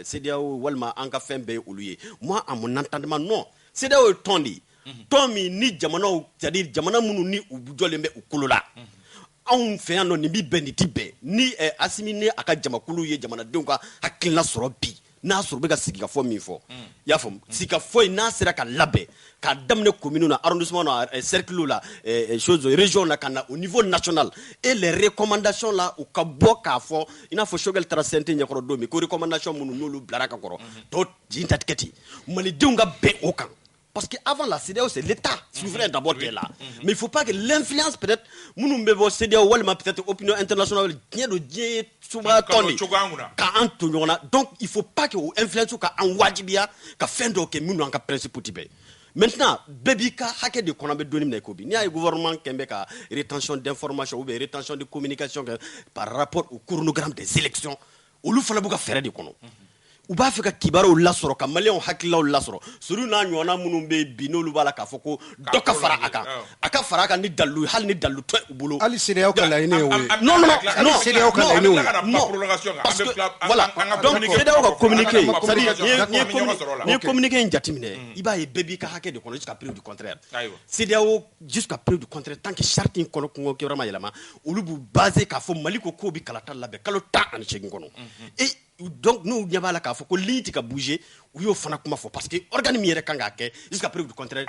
CEDEAO walima an ka fɛn bɛɛ ye olu ye moi à mon entendement non CEDEAO ye tɔn de ye tɔn min ni jamanaw c'est-à-dire jamana minnu ni u jɔlen bɛ u kolo la anw fɛ yan nɔ nin bi bɛn nin ti bɛn ni Asimi ni a ka jamakulu ye jamanadenw ka hakilina sɔrɔ bi n'a sɔrɔ bɛ ka sigikafɔ min fɔ i y'a faamu sigikafɔ in n'a sera ka labɛn k'a daminɛ commune na arrondissement na cercle la chose région na ka na au niveau national et les recommandations là u ka bɔ k'a fɔ i n'a fɔ Choguel taara CNT ɲɛkɔrɔ don min ko recommandation minnu n'olu bilara ka kɔrɔ tɔw jigin ta tigɛ ten malidenw ka bɛn o kan. Parce qu'avant la CEDEAO, c'est l'État souverain d'abord qui est là. Mais il ne faut pas que l'influence, peut-être, nous devons CEDEAO, ou peut-être l'opinion internationale, donc il ne faut pas que l'influence soit en wajibia, qu'à fin de que nous avons un principe. Maintenant, baby ka hake de konabe doni na kobi. Ni ay gouvernement kembe ka rétention d'information ou rétention de communication par rapport au chronogramme des élections. Olu fala buka fere de kono. U b'a fɛ ka kibaruw lasɔrɔ ka maliyɛnw hakililaw lasɔrɔ suru n'a ɲɔgɔnna minnu bɛ yen bi n'olu b'a la k'a fɔ ko dɔ ka fara a kan a ka fara a kan ni dalilu hali ni dalilu tɛ u bolo. hali CEDEAO ka laɲini ye o ye. non CEDEAO ka laɲini ye o ye. parce que voilà donc CEDEAO ka communiqué c'est-à-dire n'i ye communiqué in jateminɛ i b'a ye bɛɛ b'i ka hakɛ de kɔnɔ jusqu'à preuve du contraire. CEDEAO jusqu'à preuve du contraire tant que charte in kɔnɔ kɔngɔ kɛyɔrɔ ma yɛlɛma olu b'u basé k'a fɔ Mali ko k'o bɛ kalata labɛn kalo 18 kɔnɔ. et donc nous ɲɛ b'a la k'a fɔ ko ligne tɛ ka bouger u y'o fana kuma fɔ parce que organisme yɛrɛ kan k'a kɛ jusqu'à preuve du contraire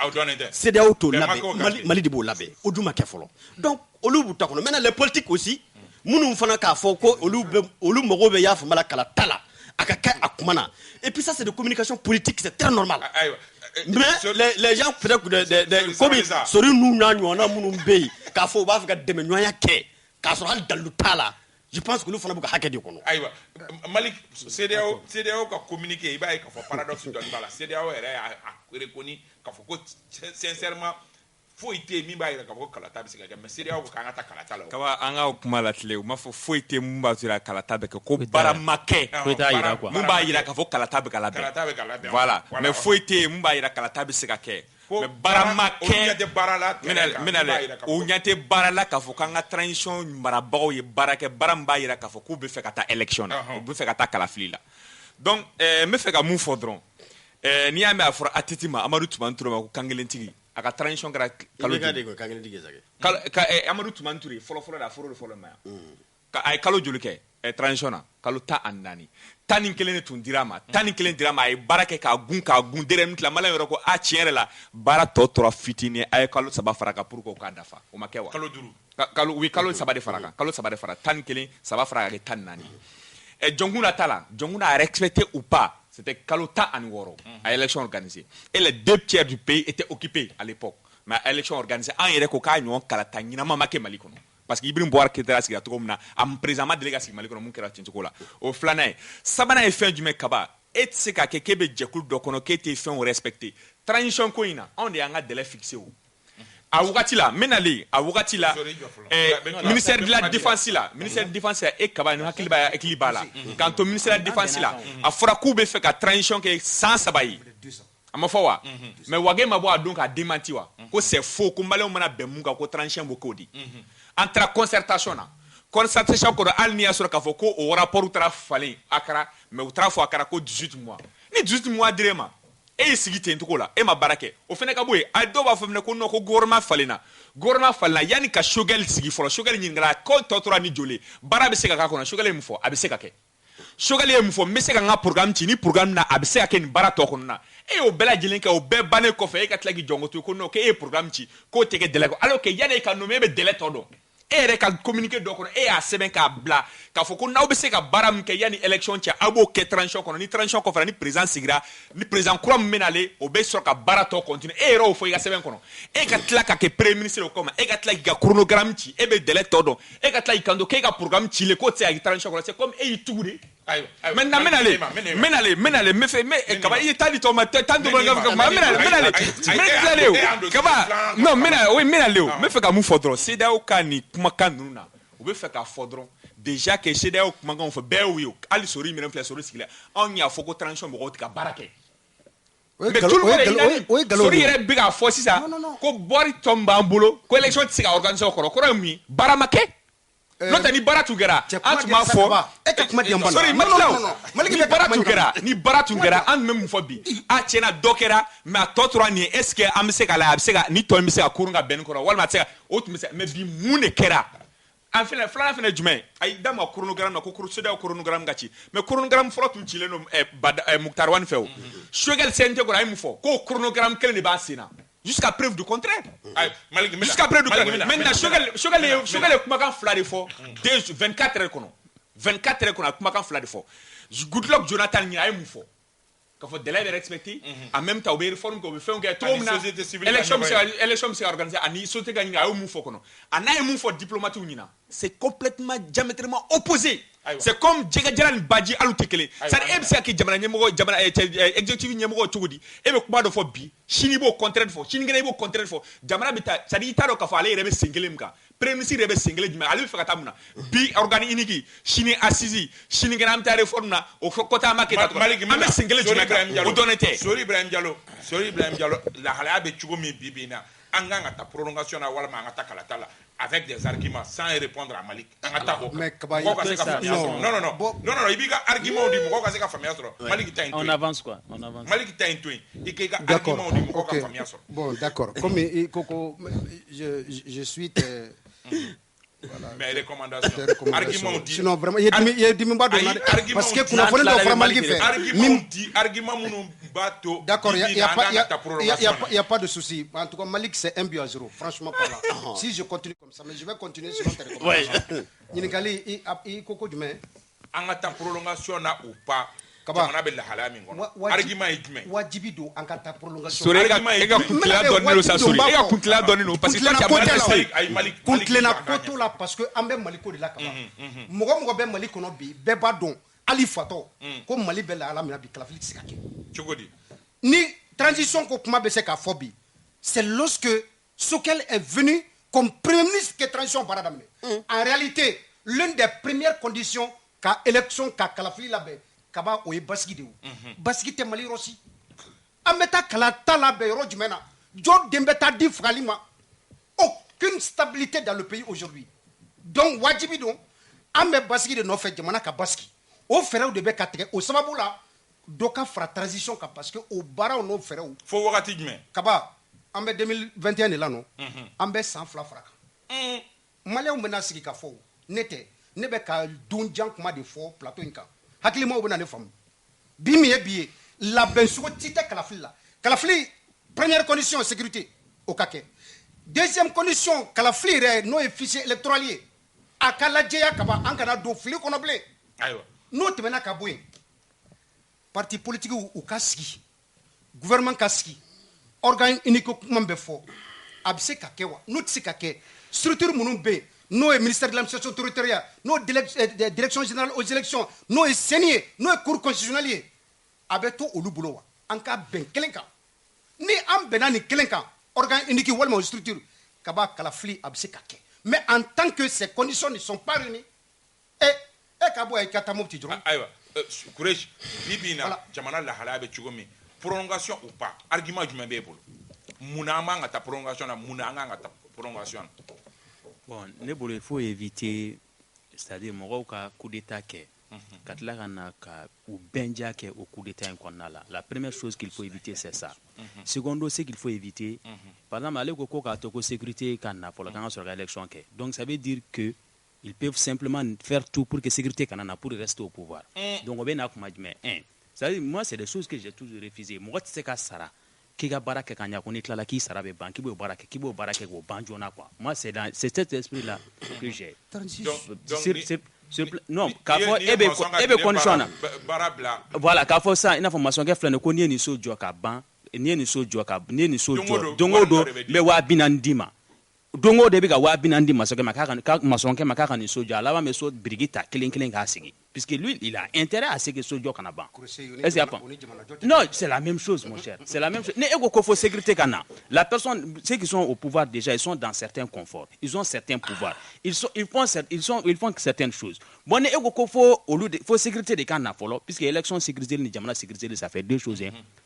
CEDEAO t'o labɛn Mali de b'o labɛn o dun ma kɛ fɔlɔ donc olu b'u ta kɔnɔ maintenant les politiques aussi minnu fana k'a fɔ ko olu mago bɛ y'a faamu la kalata la a ka kɛ a kuma na et puis ça c'est de communication politique c'est très normal mais les gens peut-être comme sori n'u n'a ɲɔgɔnna minnu bɛ yen k'a fɔ u b'a fɛ ka dɛmɛɲɔgɔnya kɛ k'a sɔrɔ hali dalilu t'a la. Je pense que nous faisons beaucoup de choses. Aïwa, Malik, CEDEAO a communiqué, il va y avoir un paradoxe dans la CEDEAO a reconnu qu'il sincèrement, faut été mis par le Kalata, mais CEDEAO a attaqué Kalata. Kawa anga okuma latile, ma faut été mumba sur la Kalata beke ko baramake. Mumba ira ka fo Kalata beke la. Voilà, mais faut été mumba ira Kalata beke ke. Mais baramake menale o nyate barala ka fo kanga transition marabao ye barake baramba ira ka fo ku be fe kata election o be fe kata kalafili la donc me fe ka mun fodron ni ya me afro atitima Amadou Toumani Touré ma ko kangelentigi aka transition gara kalo kangelentigi Amadou Toumani Touré folo da folo ma ka ay kalo juluke transition na kalo ta andani tani kelen tun dirama tani kelen dirama ay barake ka gun derem tla mala yoro ko a tiere la bara totora fitini ay kalo saba faraka pour ko ka dafa o makewa kalo saba de faraka tani kelen saba faraka ke tan nani e jonguna a respecté ou pas c'était kalo ta an woro à élection organisée et les 2/3 du pays étaient occupés à l'époque mais à élection organisée en yere ko ka nyon kala tanyina mama ke Mali kono parce que Ibrahim Bouar Keïta sigira togo mina am président délégation Mali kono mun kera tincoko la o flana sabana e fin du mec kaba et c'est ka kebe jekul do kono kete fin respecté transition ko ina on est en délai fixé o a wagati la menali a wagati la ministère de la défense et kaba no hakiliba équilibre la quant au ministère de la défense la a fora ku be fait ka transition ke sans sabayi ama fawa mais wage mabo donc a démenti wa ko c'est faux ko malé on mana be mun ka ko transition bo kodi entre concertation ko alnia sur ka fo ko o rapport tra falen akara mais o tra fo akara ko 18 mois ni 18 mois direma e sigite ntuko la e ma barake o fene ka boye a do ba fo ne ko no ko gouvernement falena yani ka Choguel sigi folo Choguel nyingala ko totora ni jole bara be se ka ko na Choguel mu fo abi se ka ke Choguel mu fo me se ka nga programme ti ni programme na abi se ka ke ni bara to ko na e o bela jelen ka o be bane ko fe e ka tlagi jongo to ko no ke e programme ti ko teke délai alors que yana e ka no me be délai to do e ka communiquer do kono e a seben ka bla ka fo ko na be se ka baram ke yani election ti abo ke transition kono ni transition ko fa ni président sigira ni président krom menale o be so ka barato continue e ro fo ya seben kono e ka tlaka ke premier ministre ko ma e ka tlaka ga chronogramme ti e be délai todo e ka tlaka kando ke ka programme ti le ko ti a transition kono c'est comme e yitude maintenant menale me fait me kaba il t'a dit ton matin tant de menale kaba non menale me fait ka mu fodro c'est da o kani kuma kanuna o be fait ka fodro déjà que c'est da o kuma kan fo be wi ali sori mi remplacer sori sigila on ya foko transition bo ka barake mais tout le monde sori yɛrɛ bɛ k'a fɔ sisan ko bɔri tɔn b'an bolo ko élection tɛ se ka organiser o kɔrɔ kɔrɔ ye min baara ma kɛ n'o tɛ ni baara tun kɛra an tun b'a fɔ sori Maliki ni baara tun kɛra an tun bɛ mun fɔ bi a tiɲɛna dɔ kɛra mais a tɔ tora nin ye est ce que an bɛ se ka la a bɛ se ka ni tɔ in bɛ se ka kurun ka bɛn nin kɔrɔ walima a tɛ se ka o tun bɛ se mais bi mun de kɛra an fɛnɛ filanan fɛnɛ jumɛn a y'i da ma chronogramme na ko CEDEAO chronogramme ka ci mais chronogramme fɔlɔ tun cilen don Muktar Wani fɛ o Choguel CNT kɔnɔ a ye mun fɔ k'o chronogramme kelen de b'a sen na jusqu'à preuve du contraire jusqu'à preuve du contraire maintenant Choguel ye kumakan fila de fɔ 24 heures kɔnɔ 24 heures kɔnɔ a kumakan fila de fɔ Goodluck Jonathan ɲinɛ a ye mun fɔ k'a fɔ délai bɛ respecté en même temps u bɛ réforme kɛ u bɛ fɛnw kɛ cogo min na élection bɛ se ka organiser ani société ka ɲini a y'o mun fɔ kɔnɔ a n'a ye mun fɔ diplomate ɲina c'est complètement diamétralement opposé c'est comme Jɛgɛjara ni Badji hali u tɛ kelen c'est-à-dire e bɛ se ka kɛ jamana ɲɛmɔgɔ exécutif ɲɛmɔgɔ cogo di e bɛ kuma dɔ fɔ bi sini i b'o contraire fɔ sinikɛnɛ i b'o contraire fɔ jamana bɛ taa c'est-à-dire i t'a dɔn k'a fɔ ale yɛrɛ bɛ sen kelen min kan premier ministre yɛrɛ bɛ sen kelen jumɛn ale bɛ fɛ ka taa mun na bi organe unique sini assise sinikɛnɛ an bɛ taa réforme na o kɔta an b'a kɛ tan an bɛ sen kelen jumɛn kan o dɔnnen tɛ Sori Ibrahim Diallo lahalaya bɛ cogo min bi bi in na an kan ka taa prolongation na walima an ka taa kalata la avec des arguments sans répondre à Malik an ka taa o mɔgɔw ka se ka faamuya sɔrɔ non i b'i ka argument di mɔgɔw ka se ka faamuya sɔrɔ Malik ta in to yen on avance quoi on avance Malik ta in to yen i k'i ka argument di mɔgɔw ka faamuya sɔrɔ bon d'accord comme Koko je suis voilà. Mais recommandations. Argument dit. Sinon vraiment il y a des membres parce que kuna fɔlen dɔ fara Maliki fɛ. Argument minnu b'a to. D'accord, il y a pas de souci. En tout cas Malik c'est 1-0 franchement parlant. Si je continue comme ça mais je vais continuer selon tes recommandations. Ɲininkali i Koko jumɛn? An ka taa prolongation na ou pas. Jamana bɛ lahalaya min kɔnɔ argument ye jumɛn wajibi don an ka taa prolongation Sori e ka kuntila dɔɔnin don sa Sori e ka kuntila dɔɔnin don parce que ka jamana tɛ se kuntilenna koto la parce que an bɛ Mali ko de la kaban mɔgɔ bɛ Mali kɔnɔ bi bɛɛ b'a dɔn hali fatɔ ko Mali bɛ lahala min na bi kalafili tɛ se ka kɛ cogo di ni transition ko kuma bɛ se k'a fɔ bi c'est lorsque Choguel est venu comme premier ministre que transition baara daminɛ en réalité l'une des premières conditions ka élection ka kalafili labɛn kaba o ye basigi de o basigi tɛ Mali yɔrɔ si an bɛ taa kalata labɛn yɔrɔ jumɛn na jɔ den bɛ taa di fagali ma aucune stabilité dans le pays aujourd'hui donc wajibi don an bɛ basigi de nɔfɛ jamana ka basigi o fɛɛrɛw de bɛ ka tigɛ o sababu la dɔ ka fara transition kan parce que o baaraw n'o fɛɛrɛw fo wagati jumɛn kaba an bɛ 2021 de la non an bɛ san 2 fara kan maliyɛnw bɛna sigi ka fɔ ne tɛ ne bɛ ka donjan kuma de fɔ plateau in kan hakilimaw bɛna ne faamu bi min ye bi ye labɛnsogo ci tɛ kalafili la kalafili première condition sécurité o ka kɛ deuxième condition kalafili yɛrɛ n'o ye fichier électoral ye a ka lajɛya ka ban an kana don fili kɔnɔ bilen ayiwa n'o tɛmɛna ka bɔ yen parti politique u ka sigi gouvernement ka sigi organe unique kuma bɛ fɔ a bɛ se ka kɛ wa n'o tɛ se ka kɛ structure minnu bɛ yen n'o ye ministère de l'administration territoriale n'o ye direction générale aux élections n'o ye CENI ye n'o ye cour constitutionnelle ye a bɛ to olu bolo wa an ka bɛn kelen kan ni an bɛnna nin kelen kan organe unique walima o structure ka b'a kalafili a bɛ se ka kɛ mais en tant que ces conditions ne sont pas réunies ka bɔ yen i ka taa Mopti dɔrɔn ayiwa Kureshi bi bi in na jamana lahalaya bɛ cogo min prolongation ou pas argument jumɛn b'e bolo munna an b'an ka taa prolongation na munna an kan ka taa prolongation na bon ne bolo il faut éviter c'est-à-dire mɔgɔw ka coup d'état kɛ ka tila ka na ka u bɛnja kɛ au coup d'état in kɔnɔna la la première chose qu'il faut éviter c'est ça secondo ce qu'il faut éviter par exemple ale ko k'a to ko sécurité ka na fɔlɔ k'an ka sɔrɔ ka élection kɛ donc ça veut dire que ils peuvent simplement faire tout pour que sécurité kana na pour rester au pouvoir donc o bɛ na kuma jumɛn c'est-à-dire moi c'est des choses que j'ai toujours refusé mɔgɔ tɛ se ka sara k'i ka baara kɛ ka ɲa ko n'i tilala k'i sara bɛ ban k'i b'o baara kɛ k'o ban joona quoi moi c'est cet esprit là que j'ai non k'a fɔ e bɛ condition na voilà k'a fɔ sisan i n'a fɔ maçonkɛ filɛ nin ye ko n'i ye nin so jɔ ka ban n'i ye nin so jɔ don o don n bɛ 40,000 d'i ma don o don i bɛ ka 40,000 di maçonkɛ ma k'a ka nin so jɔ a laban bɛ so biriki ta kelen kelen k'a sigi puisque lui il a intérêt à ce que so jɔ kana ban est-ce que non c'est la même chose mon cher c'est la même chose ni e ko fo sécurité ka na la personne ceux qui sont au pouvoir déjà ils sont dans certains conforts ils ont certains pouvoirs ils font certaines choses bon ni e ko fo olu fo sécurité de ka na fɔlɔ puisque élection sécurité ni jamana sécurité ça fait deux choses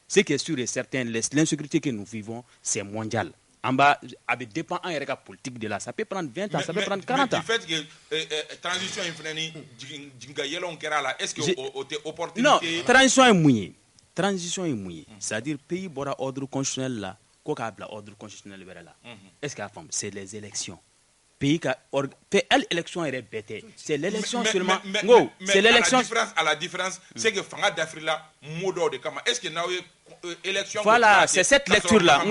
Ce qui est sûr et certain, l'insécurité que nous vivons, c'est mondial. En bas, avec dépend en RK politique de là, ça peut prendre 20 ans, ça peut prendre 40 ans. Mais du fait que transition est-ce que c'est opportunité? Non, transition est mouillée. Transition est mouillée. C'est-à-dire, pays bora ordre constitutionnel là, quoi qu'il y a ordre constitutionnel là. Est-ce qu'il y a c'est les élections. Pays qui l'élection est bête. C'est l'élection seulement. C'est l'élection. À la différence, c'est que Fanga d'Afrila, Modo de Kama. Est-ce que nous élection? Voilà, c'est cette lecture-là.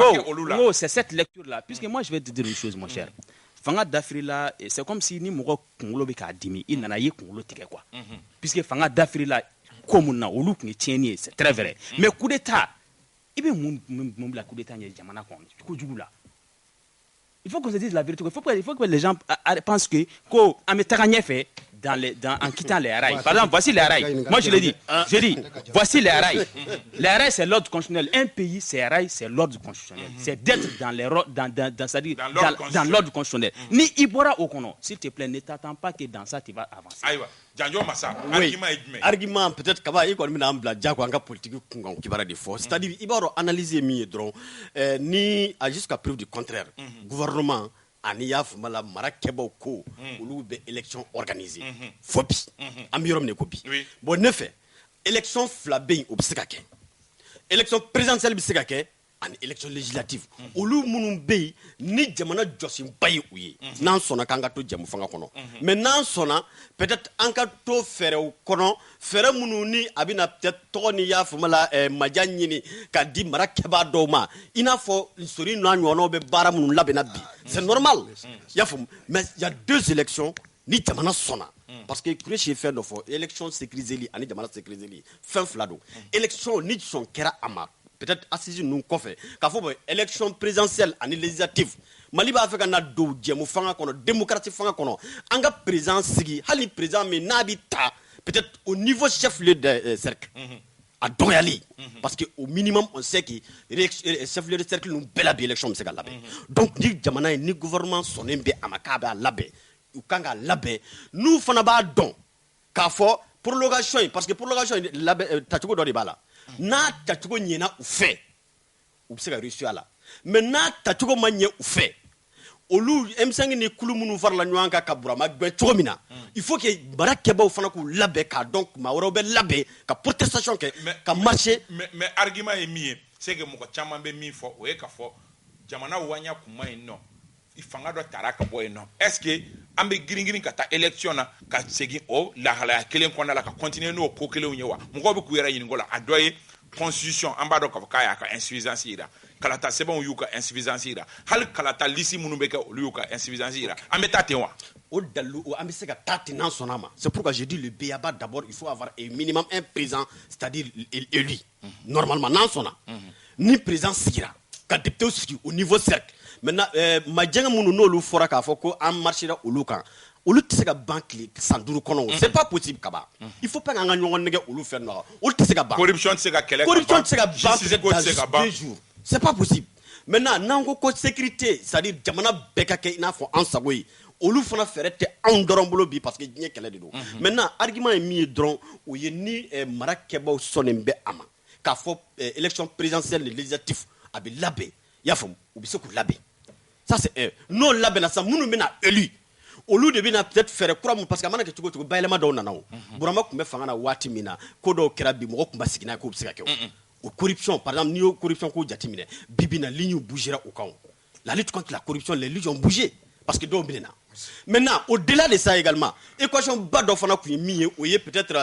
C'est cette lecture-là. Puisque moi, je vais te dire une chose, mon cher. Fanga d'Afrila, c'est comme si ni Mogo Kongolo Beka Dimi, il n'en a eu Kongolo Tique quoi. Puisque Fanga d'Afrila, comme on a ou l'ouk ni c'est très vrai. Mais coup d'état, il veut mon coup d'état, il y a Jamana Kong. Il faut qu'on se dise la vérité. Il faut que les gens pensent que fait en quittant les rails. Par exemple, voici les rails. Moi, je l'ai dit. Je dis, voici les rails. Les rails, c'est l'ordre constitutionnel. Un pays, c'est rails, c'est l'ordre constitutionnel. C'est d'être dans l'ordre constitutionnel. Ni Ibora Okono, s'il te plaît, ne t'attends pas que dans ça, tu vas avancer. Oui. Argument peut-être qu'il y a un politique qui va faire. C'est-à-dire qu'il va analyser mieux ni jusqu'à preuve du contraire. Gouvernement ani y'a fumala mara kɛbaaw ko olu bɛ élection organisée fo bi an bɛ yɔrɔ min ko bi bon ne fɛ élection fila bɛ yen o bɛ se ka kɛ élection présidentielle bɛ se ka kɛ ani élection législative olu minnu bɛ yen ni jamana jɔsenba ye u ye n'an sɔnna k'an ka to jamu fanga kɔnɔ mais n'an sɔnna peut-être an ka to fɛɛrɛw kɔnɔ fɛɛrɛ minnu ni a bɛna peut-être tɔgɔ ni y'a fumala maja ɲini ka di mara kɛbaa dɔw ma i n'a fɔ sori n'a ɲɔgɔnnaw bɛ baara minnu labɛnna bi c'est normal y'a faamu mais il y a deux élections ni jamana sɔnna parce que kureshi ye fɛn dɔ fɔ élection sécurisée ani jamana sécurisée fɛn fila don élection ni sɔn kɛra a ma peut-être assise nous kɔfɛ k'a fɔ élection présidentielle ani législative Mali b'a fɛ ka na don jɛmu fanga kɔnɔ démocratie fanga kɔnɔ an ka président sigi hali président min n'a bɛ ta peut-être au niveau chef-lieu de cercle a dɔgɔyali parce que au minimum on sait que chef-lieu de cercle nous bɛɛ la bi élection bɛ se ka labɛn donc ni jamana ye ni gouvernement sɔnnen bɛ a ma k'a b'a labɛn u kan k'a labɛn n'u fana b'a dɔn k'a fɔ prolongation ye parce que prolongation labɛn tacogo dɔ de b'a la n'a tacogo ɲɛna u fɛ u bɛ se ka réussir a la mais n'a tacogo ma ɲɛ u fɛ olu M5 ni kulu minnu farala ɲɔgɔn kan ka Burama gɛn cogo min na il faut que mara kɛbaaw fana k'u labɛn k'a dɔn maa wɛrɛw bɛ labɛn ka protestation kɛ ka marcher mais argument ye min ye c'est que mɔgɔ caman bɛ min fɔ o ye k'a fɔ jamana waɲa kun ma yen nɔ fanga dɔ taara ka bɔ yen nɔ est-ce que an bɛ girin ka taa élection na ka segin o lahalaya kelen kɔnɔna la ka continuer n'o ko kelenw ye wa mɔgɔw bɛ k'u yɛrɛ ɲininka o la a dɔ ye constitution an b'a dɔn k'a fɔ k'a y'a ka insuffisance yira kalata sɛbɛnw y'u ka insuffisance yira hali kalata lisi minnu bɛ kɛ olu y'u ka insuffisance yira an bɛ taa ten wa o dalu o an bɛ se ka taa ten n'an sɔnna ma c'est pourquoi je dis le BABA d'abord il faut avoir un minimum un président c'est-à-dire élu normalement n'an sɔnna ni président sigira ka député sigi au niveau cercle maintenant majanga minnu n'olu fɔra k'a fɔ ko an marchera olu kan olu tɛ se ka ban tile san 5 kɔnɔ c'est pas possible kaba il faut pas k'an ka ɲɔgɔn nɛgɛ olu fɛn nɔ olu tɛ se ka ban corruption tɛ se ka kɛlɛ corruption tɛ se ka ban dans 2 jours c'est pas possible maintenant n'an ko sécurité c'est-à-dire jamana bɛɛ ka kɛ i n'a fɔ an sago ye olu fana fɛrɛ tɛ anw dɔrɔn bolo bi parce que diɲɛ kɛlɛ de don maintenant argument ye min ye dɔrɔn o ye ni mara kɛbaaw sɔnnen bɛ a ma k'a fɔ élection présidentielle et législative a bɛ labɛn i y'a faamu u bɛ se k'u labɛn ça c'est n'o labɛnna sa minnu bɛna élu olu de bɛna peut-être fɛrɛ kura mun parce que a mana kɛ cogo cogo bayɛlɛma dɔw nana o Burama tun bɛ fanga na waati min na ko dɔw kɛra bi mɔgɔ tun b'a sigi n'a ye k'o bɛ se ka kɛ o corruption par exemple n'i y'o corruption ko jateminɛ bi bi na ligne bougera o kan la lutte contre la corruption les lignes ont bougé parce que dɔw bɛ na maintenant au-delà de ça également équation ba dɔ fana tun ye min ye o ye peut-être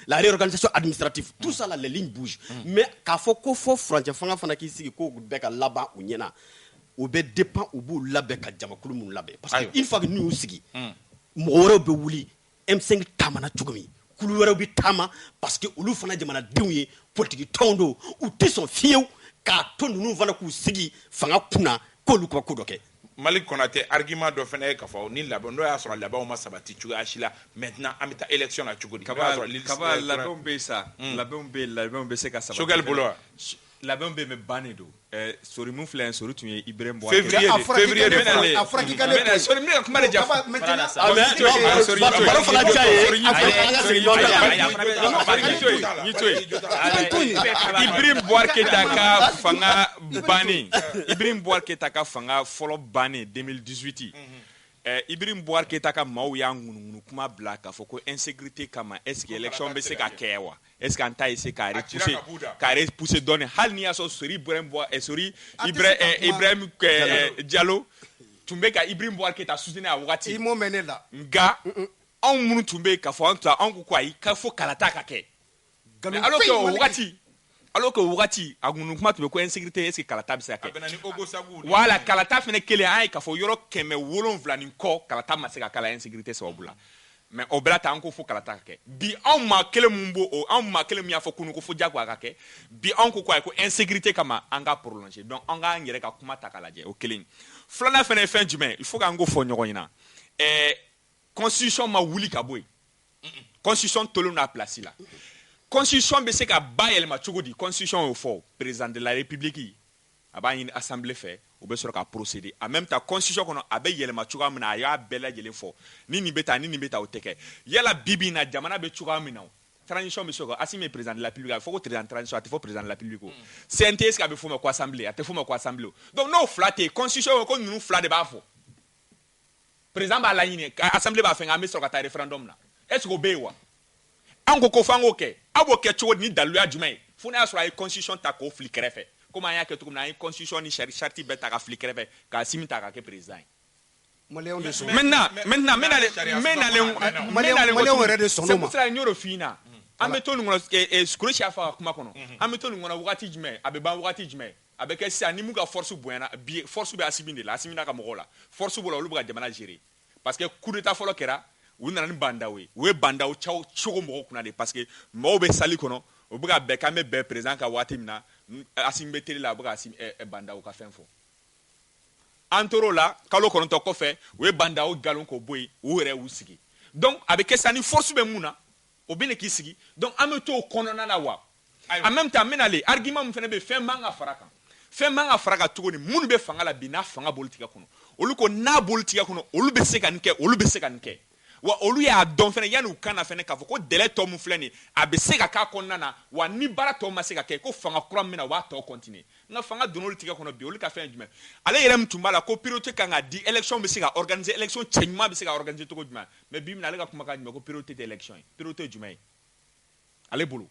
la réorganisation administrative tout ça là les lignes bougent mais k'a fɔ ko fɔ furancɛ fanga fana k'i sigi k'o bɛ ka laban u ɲɛna o bɛ dépend u b'u labɛn ka jamakulu minnu labɛn parce que une fois que n'u y'u sigi mɔgɔ wɛrɛw bɛ wuli M5 taamana cogo min kulu wɛrɛw bɛ taama parce que olu fana jamanadenw ye politique tɔnw don u tɛ sɔn fiyewu k'a to ninnu fana k'u sigi fanga kunna k'olu ka ko dɔ kɛ Malik Konate argument dɔ fana ye k'a fɔ ni labɛn n'o y'a sɔrɔ labɛnw ma sabati cogoya si la maintenant an bɛ taa élection na cogo di kaba labɛnw bɛ yen sa labɛnw bɛ se ka sabati Choguel bolo wa labɛn bɛ mɛ bannen don sori mun filɛ sori tun ye Ibrahim Boubacar février de sori min ka kuma de ja baro fana diya ye Ibrahim Boubacar Keita ka fanga bannen Ibrahim Boubacar Keita ka fanga fɔlɔ bannen 2018 Ibrahim Boubacar Keita ka maaw y'a ŋunuŋunu kuma bila k'a fɔ ko insécurité kama est-ce que élection bɛ se ka kɛ wa est-ce que an ta essayer k'a repousser dɔɔnin hali n'i y'a sɔrɔ sori Ibrahim Diallo tun bɛ ka Ibrahim Boubacar Keita soutenir a wagati i m'o mɛn ne la nka anw minnu tun bɛ yen k'a fɔ anw ko ko ayi k'a fɔ kalata ka kɛ alors que o wagati a ŋunu kuma tun bɛ ko insécurité est-ce que kalata bɛ se ka kɛ voilà kalata fana kelen an ye k'a fɔ yɔrɔ 700 ni kɔ kalata ma se ka kala insécurité sababu la mais o bɛɛ ta an ko fo kalata ka kɛ bi anw maa kelen min y'a fɔ kunun ko fo jagoya ka kɛ bi anw ko ayi ko insécurité kama an ka prolonger donc an k'an yɛrɛ ka kuma ta k'a lajɛ o kelen filanan fana ye fɛn jumɛn il faut k'an ko fɔ ɲɔgɔn ɲɛna constitution ma wuli ka bɔ yen constitution tolen n'a place la constitution bɛ se ka bayɛlɛma cogo di constitution y'o fɔ président de la république a b'a ɲini assemblée fɛ o bɛ sɔrɔ ka procéder en même temps constitution kɔnɔ a bɛ yɛlɛma cogoya min na a y'a bɛɛ lajɛlen fɔ ni nin bɛ taa ni nin bɛ taa o tɛ kɛ yala bi na jamana bɛ cogoya min na transition bɛ se ka Assimi ye président de la république a bɛ fɔ ko transition a tɛ fɔ président de la république o CNT est-ce que a bɛ fɔ o ma ko assemblée a tɛ fɔ o ma ko assemblée donc n'o fila tɛ yen constitution ko ninnu fila de b'a fɔ président b'a laɲini assemblée b'a fɛ nka an bɛ sɔrɔ ka taa référendum na est-ce que o bɛ yen wa an ko f'an k'o kɛ aw b'o kɛ cogo di ni daliluya jumɛn ye fo n'a y'a sɔrɔ a ye constitution ta k'o fili kɛrɛfɛ komi an y'a kɛ cogo min na an ye constitution ni charte bɛɛ ta ka fili kɛrɛfɛ ka Assimi ta ka kɛ président ye. Maliyɛnw de sɔn maintenant n bɛ nalen n y'o de f'i ɲɛna an bɛ to nin kɔnɔ Kolosi y'a fɔ a ka kuma kɔnɔ an bɛ to nin kɔnɔ wagati jumɛn a bɛ ban wagati jumɛn a bɛ kɛ sisan ni mun ka force bonyana bi force bɛ Assimi de la Assimi n'a ka mɔgɔw la force b'o la olu bɛ ka jamana gérer parce que coup d'état fɔlɔ kɛra u nana ni bandaw ye u ye bandaw cogo mɔgɔw kunna de parce que mɔgɔw bɛ salle kɔnɔ u bɛ ka bɛn k'an bɛ bɛn président ka waati min na Assimi bɛ télé la u bɛ ka bandaw ka fɛn fɔ an tor'o la kalo 9 kɔfɛ u ye bandaw nkalon k'o bɔ yen u yɛrɛ y'u sigi donc a bɛ kɛ sisan ni force bɛ mun na o bɛ na k'i sigi donc an bɛ to o kɔnɔna na wa en même temps n bɛ nalen argument min fana bɛ yen fɛn man ka fara kan fɛn man ka fara kan cogo di minnu bɛ fanga la bi n'a fanga boli tigɛ kɔnɔ olu ko n'a boli tigɛ kɔnɔ olu bɛ se ka nin kɛ olu bɛ se ka nin kɛ wa olu y'a dɔn fɛnɛ yanni u kana fɛnɛ k'a fɔ ko délai tɔ min filɛ nin ye a bɛ se ka k'a kɔnɔna na wa ni baara tɔ ma se ka kɛ ko fanga kura min na u b'a tɔ continuer nka fanga donna olu tigɛ kɔnɔ bi olu ka fɛn jumɛn ale yɛrɛ min tun b'a la ko priorité kan ka di élection bɛ se ka organiser élection cɛ ɲuman bɛ se ka organiser cogo jumɛn mais bi min ale ka kumakan jumɛn ko priorité tɛ élection ye priorité ye jumɛn ye ale bolo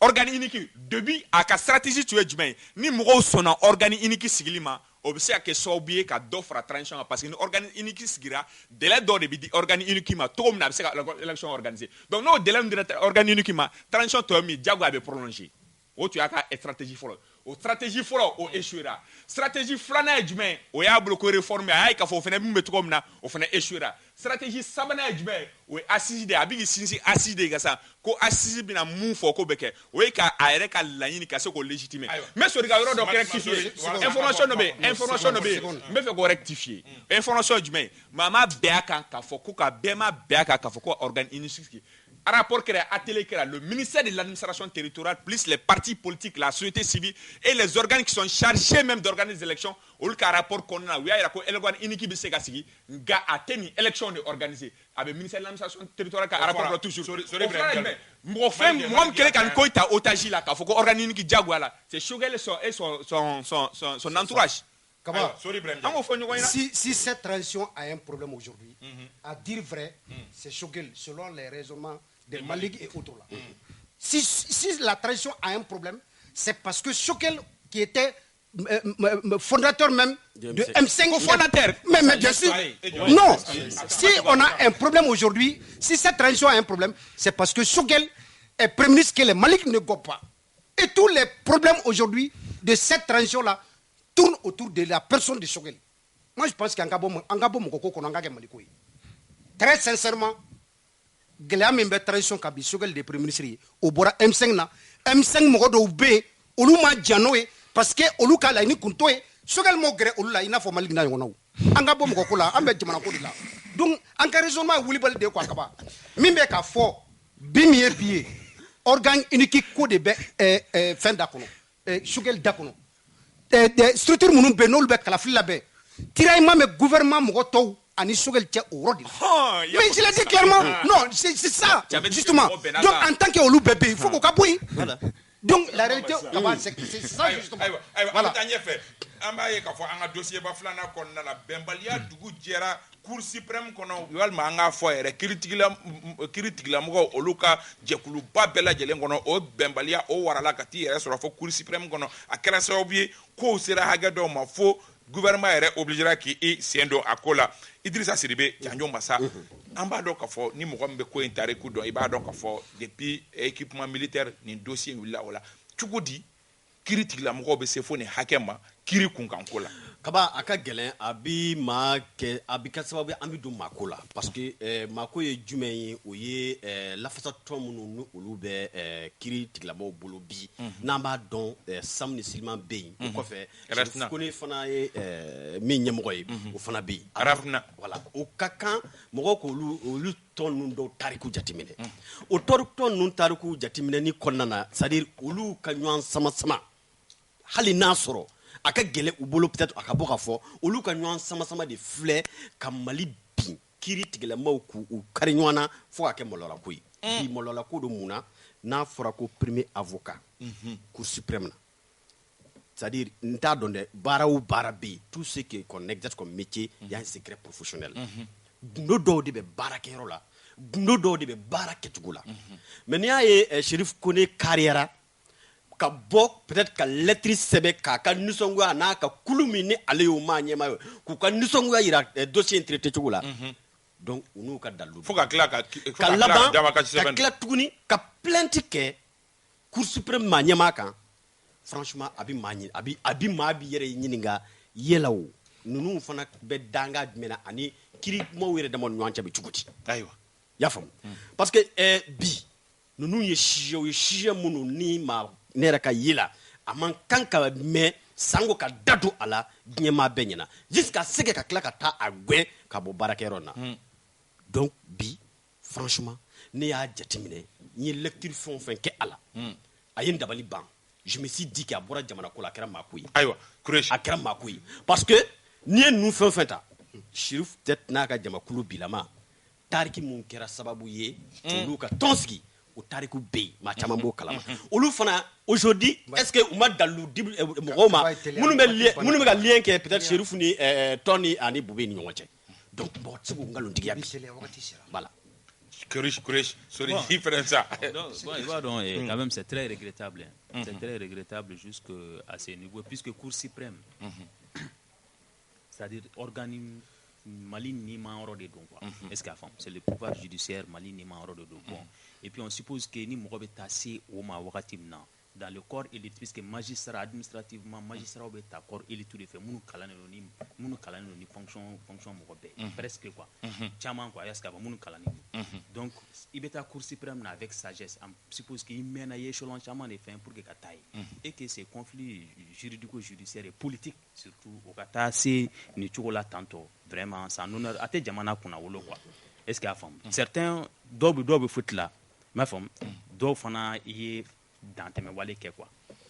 organe unique depuis a ka stratégie tun ye jumɛn ye ni mɔgɔw sɔnna organe unique sigili ma o bɛ se ka kɛ sababu ye ka dɔ fara transition kan parce que ni organe unique sigira délai dɔ de bɛ di organe unique ma cogo min na a bɛ se ka élection organiser donc n'o délai min dira organe unique ma transition tɔ min diyagoya a bɛ prolonger o tun y'a ka stratégie fɔlɔ o stratégie fɔlɔ o échouera stratégie filanan ye jumɛn o y'a bolo ko réforme a y'a ye k'a fɔ o fana min bɛ cogo min na o fana échouera stratégie sabanan ye jumɛn o ye assise de ye a bɛ k'i sinsin assise de kan sa ko assise bɛna mun fɔ ko bɛ kɛ o ye ka a yɛrɛ ka laɲini ka se k'o légitimer n bɛ sori ka yɔrɔ dɔ rectifier information dɔ bɛ yen n bɛ fɛ k'o rectifier information jumɛn ye maa ma bɛn a kan k'a fɔ ko ka bɛɛ ma bɛn a kan k'a fɔ ko organe unique rapport kɛra atelier kɛra le ministère de l'administration territoriale plus les partis politiques la société civile et les organes qui sont chargés même d'organiser les élections olu ka rapport kɔnɔna na u y'a jira ko organe unique bɛ se ka sigi nka a tɛ nin élection de organiser a bɛ ministère de l'administration territoriale ka rapport dɔ toujours o fana ye jumɛn mɔgɔ min kɛlen ka nin ko in ta otage la k'a fɔ ko organe unique diyagoya la c'est Choguel et son entourage. Si cette transition a un problème aujourd'hui, à dire vrai, c'est Choguel selon les raisonnements de Malik et autres là. Si la transition a un problème, c'est parce que Choguel, qui était fondateur même de M5, fondateur. Mais bien sûr, non. Si on a un problème aujourd'hui, si cette transition a un problème, c'est parce que Choguel est premier ministre que les Malik ne goûtent pas. Et tous les problèmes aujourd'hui de cette transition-là tournent autour de la personne de Choguel. Moi, je pense qu'Angabo Mokoko Konanga Malikoui. Très sincèrement, gɛlɛya min bɛ transition kan bi Choguel de premier ministre ye o bɔra M5 na M5 mɔgɔ dɔw bɛ yen olu ma jan n'o ye parce que olu ka laɲini kun t'o ye Choguel m'o gɛrɛ olu la i n'a fɔ Mali n'a ɲɔgɔnnaw an ka bɔ mɔgɔ ko la an bɛ jamana ko de la donc an ka raisonnement ye wulibali de ye quoi kaba min bɛ ka fɔ bi min ye bi ye organe unique ko de bɛ fɛn da kɔnɔ sugel da kɔnɔ structure minnu bɛ n'olu bɛ kalafili labɛn tiraillement bɛ gouvernement mɔgɔ tɔw ani sugel cɛ o yɔrɔ de la mais je l'ai dit clairement non c'est ça justement donc en tant que olu bɛɛ bɛ yen il faut k'o ka bɔ yen donc la réalité c'est ça justement voilà an b'a ye k'a fɔ an ka dossier ba filanan kɔnɔna na bɛnbaliya dugu jɛra cour suprême kɔnɔ walima an k'a fɔ yɛrɛ kiiri tigilamɔgɔw olu ka jɛkuluba bɛɛ lajɛlen kɔnɔ o bɛnbaliya o warala ka t'i yɛrɛ sɔrɔ fo cour suprême kɔnɔ a kɛra sababu ye kow sera hakɛ dɔw ma fo gouvernement yɛrɛ obligera k'i sen don a ko la Idrissa Sidibe Janjo Massa an b'a dɔn k'a fɔ ni mɔgɔ min bɛ ko in tariku dɔn i b'a dɔn k'a fɔ depuis équipement militaire nin dossier wulila o la cogo di kiiri tigilamɔgɔw bɛ se fo nin hakɛ ma kiiri kunkanko la kaba a ka gɛlɛn a bi kɛ sababu an bi don maako la parce que maako ye jumɛn ye o ye lafasatɔn minnu ni olu bɛ kiiri tigilamɔgɔw bolo bi n'an b'a dɔn Sam ni Silman bɛ yen o kɔfɛ Kone fana ye min ɲɛmɔgɔ ye o fana bɛ yen Arafina voilà o ka kan mɔgɔw k'olu tɔn ninnu dɔw tariku jateminɛ o tɔn ninnu tariku jateminɛni kɔnɔna na c'est à dire olu ka ɲɔgɔn sama hali n'a sɔrɔ a ka gɛlɛ u bolo peut-être a ka bɔ ka fɔ olu ka ɲɔgɔn sama de filɛ ka Mali bin kiiri tigilamɔgɔw k'u kari ɲɔgɔn na fo ka kɛ maloyalako ye bi maloyalako don mun na n'a fɔra ko premier avocat cour suprême na c'est-à-dire n t'a dɔn dɛ baara o baara bɛ yen tout ce qu'on exerce comme métier il y a un secret professionnel gundo dɔw de bɛ baarakɛyɔrɔ la gundo dɔw de bɛ baara kɛcogo la mais n'i y'a ye Sheriff Kone kariyara ka bɔ peut-être ka lettre sɛbɛn k'a ka nisɔngoya n'a ka kulu min ni ale y'o maa ɲɛmaa ye k'u ka nisɔngoya yira dossier in traité cogo la donc u n'u ka dalu fo ka tila ka laban ka tila tuguni ka plainte kɛ cour suprême maa ɲɛmaa kan franchement a bi maa bi yɛrɛ ɲininka yala o ninnu fana bɛ danga jumɛn na ani kiirimaw yɛrɛ dama ni ɲɔgɔn cɛ bɛ cogo di ayiwa y'a faamu parce que bi ninnu ye sujet minnu ni ma ne yɛrɛ ka ye la a man kan ka mɛn sango ka da don a la diɲɛmaa bɛɛ ɲɛna jusqu'à ce que ka tila ka taa a gɛn ka bɔ baarakɛyɔrɔ na donc bi franchement ne y'a jateminɛ n ye lecture fɛn o fɛn kɛ a la a ye n dabali ban je me suis dit que a bɔra jamana ko la a kɛra maako ye ayiwa a kɛra maako ye parce que n'i ye ninnu fɛn o fɛn ta Sheriff peut-être n'a ka jamakulu bilama tariki mun kɛra sababu ye olu ka tɔn sigi o tariku bɛ yen maa caman b'o kalama olu fana aujourd'hui est-ce que u ma dalu di mɔgɔw ma minnu bɛ ka lien kɛ peut-être Sheriff ni tɔn ni ani Bube ni ɲɔgɔn cɛ donc mɔgɔ tɛ se k'u nkalontigiya bi voilà sorry ça quand même c'est très regrettable c'est très regrettable jusqu'à ce niveau puisque Cour suprême c'est-à-dire organisme Mali Nima yɔrɔ de don quoi est-ce que c'est le pouvoir judiciaire Mali Nima yɔrɔ de don bon et puis on suppose que ni mɔgɔ bɛ taa se o ma wagati min na dans le corps élite puisque magistrat administrativement magistrat bɛ ta corps élite de fɛ minnu kalannen don ni fonction mɔgɔ bɛɛ presque quoi caman quoi est-ce que minnu kalannen don donc i bɛ taa cour suprême na avec sagesse on suppose que i mɛnna i ye échelon caman de fɛn pour que ka taa ye et que ces conflits juridico-judiciaires et politiques surtout o ka taa se ni cogo la tantôt vraiment c'est un honneur a tɛ jamana kunna wolo quoi est-ce que a faamu certains dɔw bɛ foot la m'a faamu dɔw fana ye dantɛmɛ wale kɛ quoi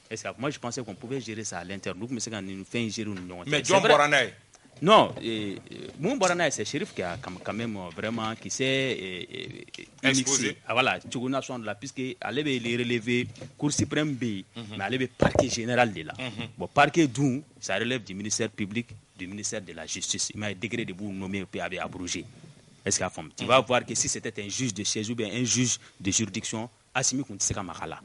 est-ce que moi je pensais qu'on pouvait gérer ça à l'interne nous tun bɛ se ka nin fɛn gérer ni ɲɔgɔn cɛ mais jɔn bɔra n'a ye non mun bɔra n'a ye c'est Sheriff qui a quand même vraiment qui s'est exposé voilà cogo nation de la puisque ale bɛ relever cour suprême bɛ yen mais ale bɛ parquet général de la bon parquet dun ça relève du ministère public du ministère de la justice il m'a degré de b'u nommer puis a bɛ abrogé est-ce que tu vas voir que si c'était un juge de siège ou bien un juge de juridiction Assimi tun tɛ se ka maga la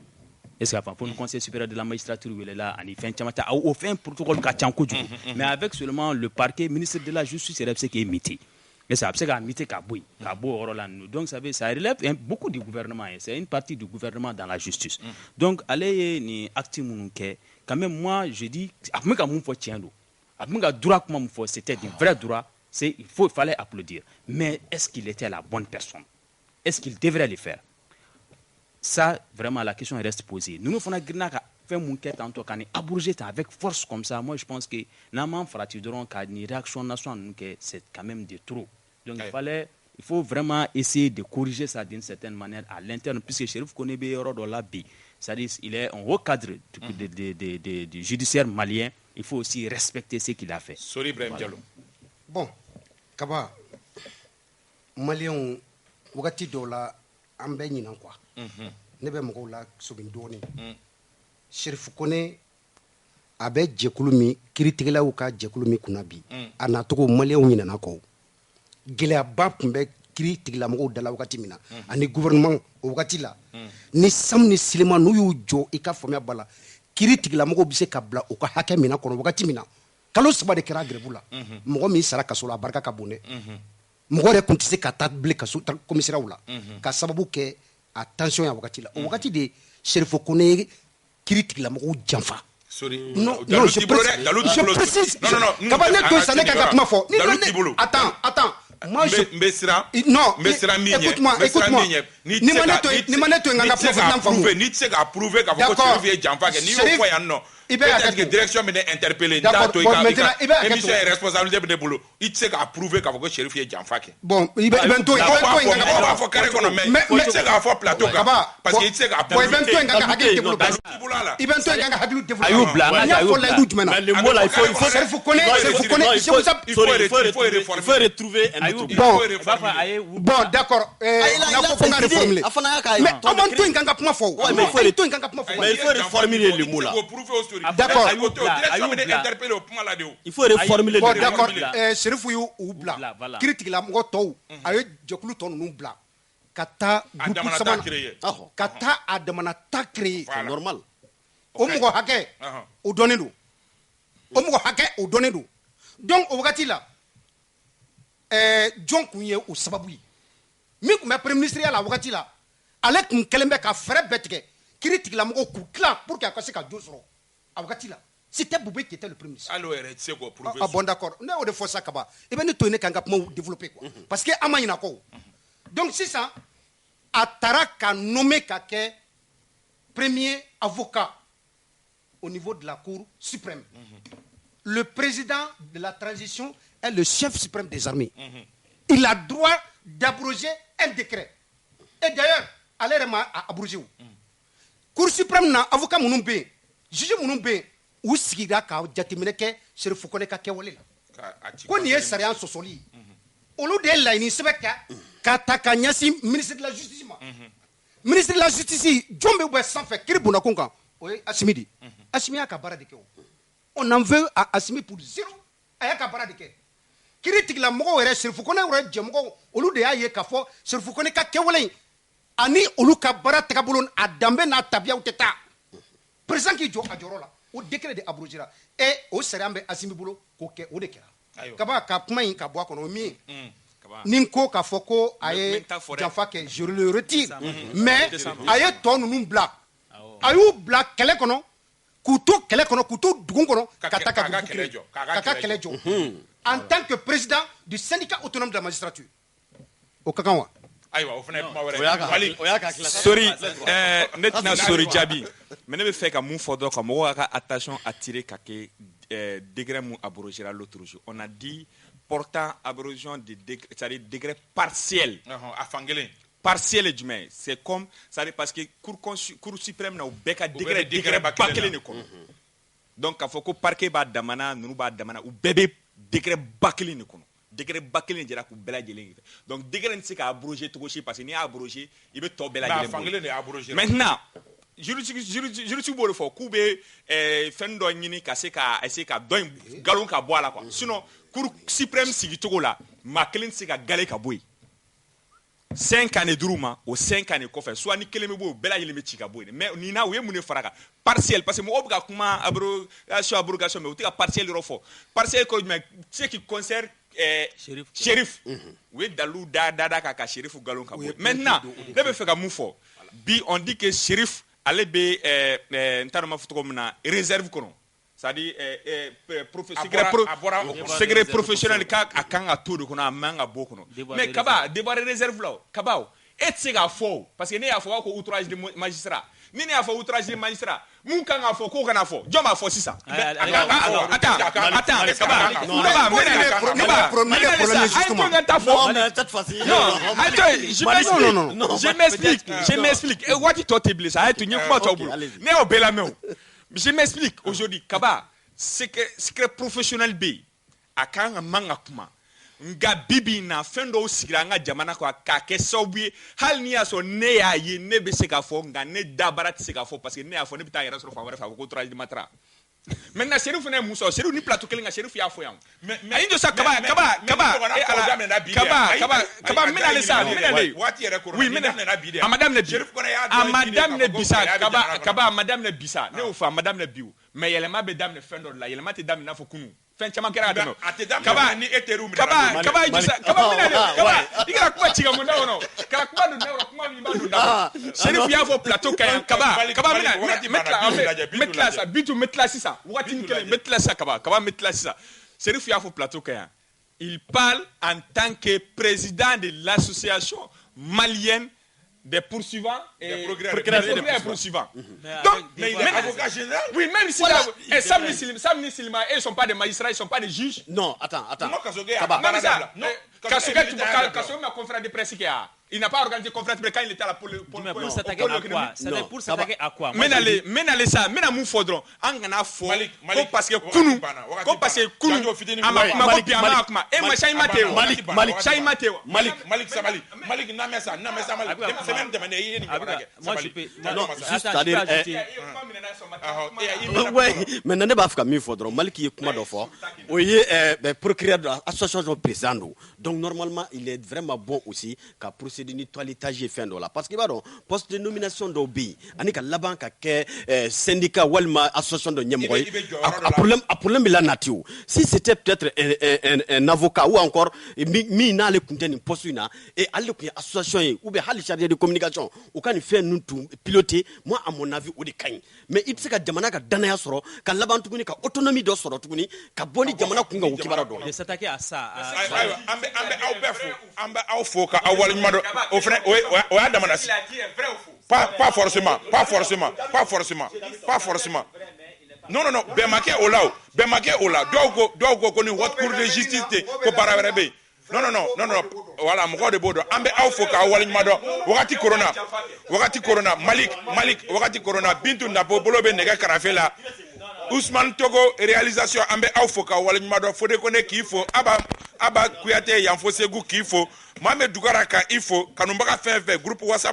est-ce que pour le conseil supérieur de la magistrature il est là ani fɛn caman ta au fin protocole ka ca kojugu mais avec seulement le parquet ministre de la justice yɛrɛ bɛ se k'e miti et ça bɛ se k'a miti ka bɔ yen ka bɔ o yɔrɔ la donc ça relève beaucoup du gouvernement c'est une partie du gouvernement dans la justice donc ale ye nin acte minnu kɛ quand même moi je dis a tun bɛ ka mun fɔ tiɲɛ don a tun bɛ ka droit kuma mun fɔ c'était du vrai droit il fallait applaudir mais est-ce qu'il était la bonne personne est-ce qu'il devrait le faire ça vraiment la question reste posée nous fana grina ka fɛn mun kɛ tantôt ka ni abroger avec force comme ça moi je pense que n'an m'an farati dɔrɔn ka ni réaction nationale ninnu kɛ c'est quand même de trop donc il faut vraiment essayer de corriger ça d'une certaine manière à l'interne puisque Sheriff Kone bɛ yɔrɔ dɔ la bi c'est-à-dire il est un haut cadre du judiciaire malien. Il faut aussi respecter ce qu'il a fait. Sori Ibrahim Diallo. Bon, Kaba, Malien, wagati dɔw la an bɛ ɲinan quoi. Ne bɛ mɔgɔw la sogin dɔɔnin. Sherifu Kone a bɛ jɛkulu min kiiritigɛlaw ka jɛkulu min kunna bi a nacogo Maliens ɲinɛna kɔ gɛlɛyaba tun bɛ kiiritigilamɔgɔw da la wagati min na ani gouvernement o wagati la ni Sam ni Silema n'u y'u jɔ i ka faamuya b'a la kiiritigilamɔgɔw bɛ se ka bila u ka hakɛ min na kɔnɔ wagati min na kalo 3 de kɛra grève la mɔgɔ min sara kaso la a barika ka bon dɛ mɔgɔ yɛrɛ tun tɛ se ka taa bilen kaso commissariat la ka sababu kɛ a tension ya wagati la o wagati de Sherifu Kone ye kiiritigilamɔgɔw janfa. Non, je précise. Non. Attends. Moi, non, écoute-moi. Peut-être que direction m'a interpellé. L'émission est responsabilité de boulot. Il sait qu'à prouver qu'à votre shérif est Janfake. Bon, il va tout. Mais c'est qu'à faire plateau. Parce qu'il sait qu'à prouver. Il faut retrouver un autre. Bon, d'accord. Mais il faut reformuler le mot là. D'accord. Il faut reformuler le mot. D'accord. Sherifu y'u bila. Kiiritigila mɔgɔ tɔw a ye jɛkulu tɔ ninnu bila ka taa ka taa a damana ta créer. C'est normal. O mɔgɔ hakɛ o dɔnnen don. Donc o wagati la jɔn kun ye o sababu ye min kun bɛ premier ministre ya la wagati la ale kun kɛlen bɛ ka fɛɛrɛ bɛɛ tigɛ kiiritigilamɔgɔw k'u tilan pour que a ka se ka jo sɔrɔ a wagati la c'était Boubé qui était le premier ministre. Alors yɛrɛ se k'o prouver. Ah bon d'accord ne y'o de fɔ sa Kaba i bɛ ne to yen ne kan ka kumaw développer quoi parce que an ma ɲinɛ kɔ donc sisan a taara ka nommer ka kɛ premier avocat au niveau de la Cour suprême. Le président de la transition est le chef suprême des armées. Il a droit d'abroger un décret. Et d'ailleurs, allez abroger. Cour suprême na avocat munun be, juge munun be, ou sigira ka jateminɛ kɛ Sherifu Kone ka kɛwale la. Ko nin ye sariya sɔsɔli. Olu de ye laɲini sɛbɛn kɛ ka ta ka ɲɛsin ministre de la justice ma. Ministre de la justice jɔn bɛ bɔ sanfɛ kiiri bonnakun kan o ye Assimi de. Assimi y'a ka baara de kɛ o. On en veut à Assimi pour 0. A y'a ka baara de kɛ. Kiiritigilamɔgɔw yɛrɛ Sherifu Kone yɛrɛ jɛmɔgɔw olu de y'a ye k'a fɔ Sherifu Kone ka kɛwale in ani olu ka baara tagabolo a danbe n'a tabiyaw tɛ taa. Président k'i jɔ a jɔyɔrɔ la o décret de abrogera et o sariya bɛ Assimi bolo k'o kɛ o de kɛra. Kaba ka kuma in ka bɔ a kɔnɔ o min ye ni n ko k'a fɔ ko a ye janfa kɛ je le retire mais a ye tɔ ninnu bila a y'u bila kɛlɛ kɔnɔ k'u to kɛlɛ kɔnɔ k'u to dugu kɔnɔ ka taa ka kɛlɛ jɔ en tant que président du syndicat autonome de la magistrature o ka kan wa. Ayiwa o fana ye kuma wɛrɛ o y'a ka sori ne tɛna sori jaabi mais ne bɛ fɛ ka mun fɔ dɔrɔn ka mɔgɔw ka attention attirer ka kɛ décret mun abrogera l'autre jour on a dit portant abrogeant de décret c'est-à-dire décret partiel a fan kelen partiel ye jumɛn c'est comme c'est-à-dire parce que cour suprême na u bɛɛ ka décret ba kelen de kɔnɔ donc k'a fɔ ko parquet b'a damana ninnu b'a damana u bɛɛ bɛ décret ba kelen de kɔnɔ décret ba kelen jɛra k'u bɛɛ lajɛlen kɛ donc décret tɛ se ka abroger cogo si parce que n'i y'a abroger i bɛ tɔ bɛɛ lajɛlen bolo maintenant juriste b'o de fɔ k'u bɛ fɛn dɔ ɲini ka se ka essayer ka dɔ in nkalon ka bɔ a la quoi sinon cour suprême sigicogo la maa kelen tɛ se ka gale ka bɔ yen 5 ans d'uru ma o 5 ans kɔfɛ soit ni kelen bɛ bɔ o bɛɛ lajɛlen bɛ ci ka bɔ yen mais nin na u ye mun de fara kan partiel parce que mɔgɔw bɛ ka kuma abrogation mais u tɛ ka partiel yɔrɔ fɔ partiel ko jumɛn ce qui concerne shérif u ye dalilu da ka shérif nkalon ka bɔ yen maintenant ne bɛ fɛ ka mun fɔ bi on dit que shérif ale bɛ n t'a dɔn n b'a fɔ cogo min na réserve kɔnɔ c'est-à-dire secret professionnel k'a kan ka to de kɔnɔ a man ka bɔ kɔnɔ mais Kaba débarrer réserve la Kaba e tɛ se k'a fɔ parce que ne y'a fɔ ko outrage de magistrat ni ne y'a fɔ outrage de magistrat mun kan k'a fɔ k'o kana fɔ jɔn b'a fɔ sisan je m'explique waati tɔ tɛ bilen sa a ye to n ye kuma tɔ bolo ne y'o bɛɛ lamɛn o je m'explique aujourd'hui Kaba secret professionnel bɛ yen a kan ka man ka kuma nga bibi na fɛn dɔw sigira an ka jamana kɔ k'a kɛ sababu ye hali ni y'a sɔrɔ ne y'a ye ne bɛ se k'a fɔ nga ne dabara tɛ se k'a fɔ parce que ne y'a fɔ ne bɛ taa yɛrɛ sɔrɔ fan wɛrɛ fɛ a ko outrage de magistrat maintenant Serif fana ye mun sɔrɔ Serif ni plateau kelen kan Serif y'a fɔ yan a ye jɔ sa Kaba n bɛna ale sa oui a ma daminɛ bi sa Kaba a ma daminɛ bi sa ne y'o fɔ a ma daminɛ bi o mais yɛlɛma bɛ daminɛ fɛn dɔ de la yɛlɛma tɛ daminɛ i n'a fɔ kunun fɛn caman kɛra ka tɛmɛ Kaba ni e teriw minɛ Kaba i kana kuma ci ka mun da kɔnɔ kana kuma don da kɔnɔ kuma min b'a don da kɔnɔ Serif y'a fɔ plateau ka yan Kaba mɛ sa bitu mɛ tila sisan wagatinin kelen mɛ tila sisan Kaba mɛ tila sisan Serif y'a fɔ plateau ka yan il parle en tant que président de l'association malienne des poursuivants et des poursuivants. Donc, mais il est avocat général. Oui, même si Sam Silima, ils ne sont pas des magistrats, ils ne sont pas des juges. Non, attends. Kassoge m'a conférence de presse qui a. Il n'a pas organisé conférence de presse quand il était à la pour s'attaquer à quoi? C'est pour s'attaquer à quoi? Menale ça, mena mun fodron. Angana fo. Ko parce que kunu ama kuma ko ama kuma. E ma Shaima Teo. Malik Sabali. Malik namesa Malik. C'est même demander yé ni bara. Moi je peux c'est-à-dire ouais, mais nane ba fika mi fodron. Malik yi kuma do fo. Oye procureur de l'association président. Donc normalement, il est vraiment bon aussi qu'à procéder ni toilettage fin là parce que pardon poste de nomination d'obi ani ka laban ka ke syndicat walma association de nyemboy a problème la nature si c'était peut-être un avocat ou encore mi na le contenu poste na et aller ku association ou bien hali chargé de communication ou kan faire nous tout piloter moi à mon avis ou de kagne mais il ka jamana ka danaya soro ka laban tukuni ka autonomie do soro tukuni ka boni jamana kunga ukibara do de s'attaquer à ça ambe au foka awal mado au frère ouais Adamanasi pas forcément non Bemake Ola doit go koni haute cour de justice ko paraverbe non voilà mo de bodo ambe au foka awal mado wakati corona Malik wakati corona bintu na bolo be nega karafela Ousmane Togo réalisation ambe au foka wala nyumado fode kone ki faut aba kuyate yanfo segu ki faut Mohamed Dougaraka il faut kanumbaka fait groupe WhatsApp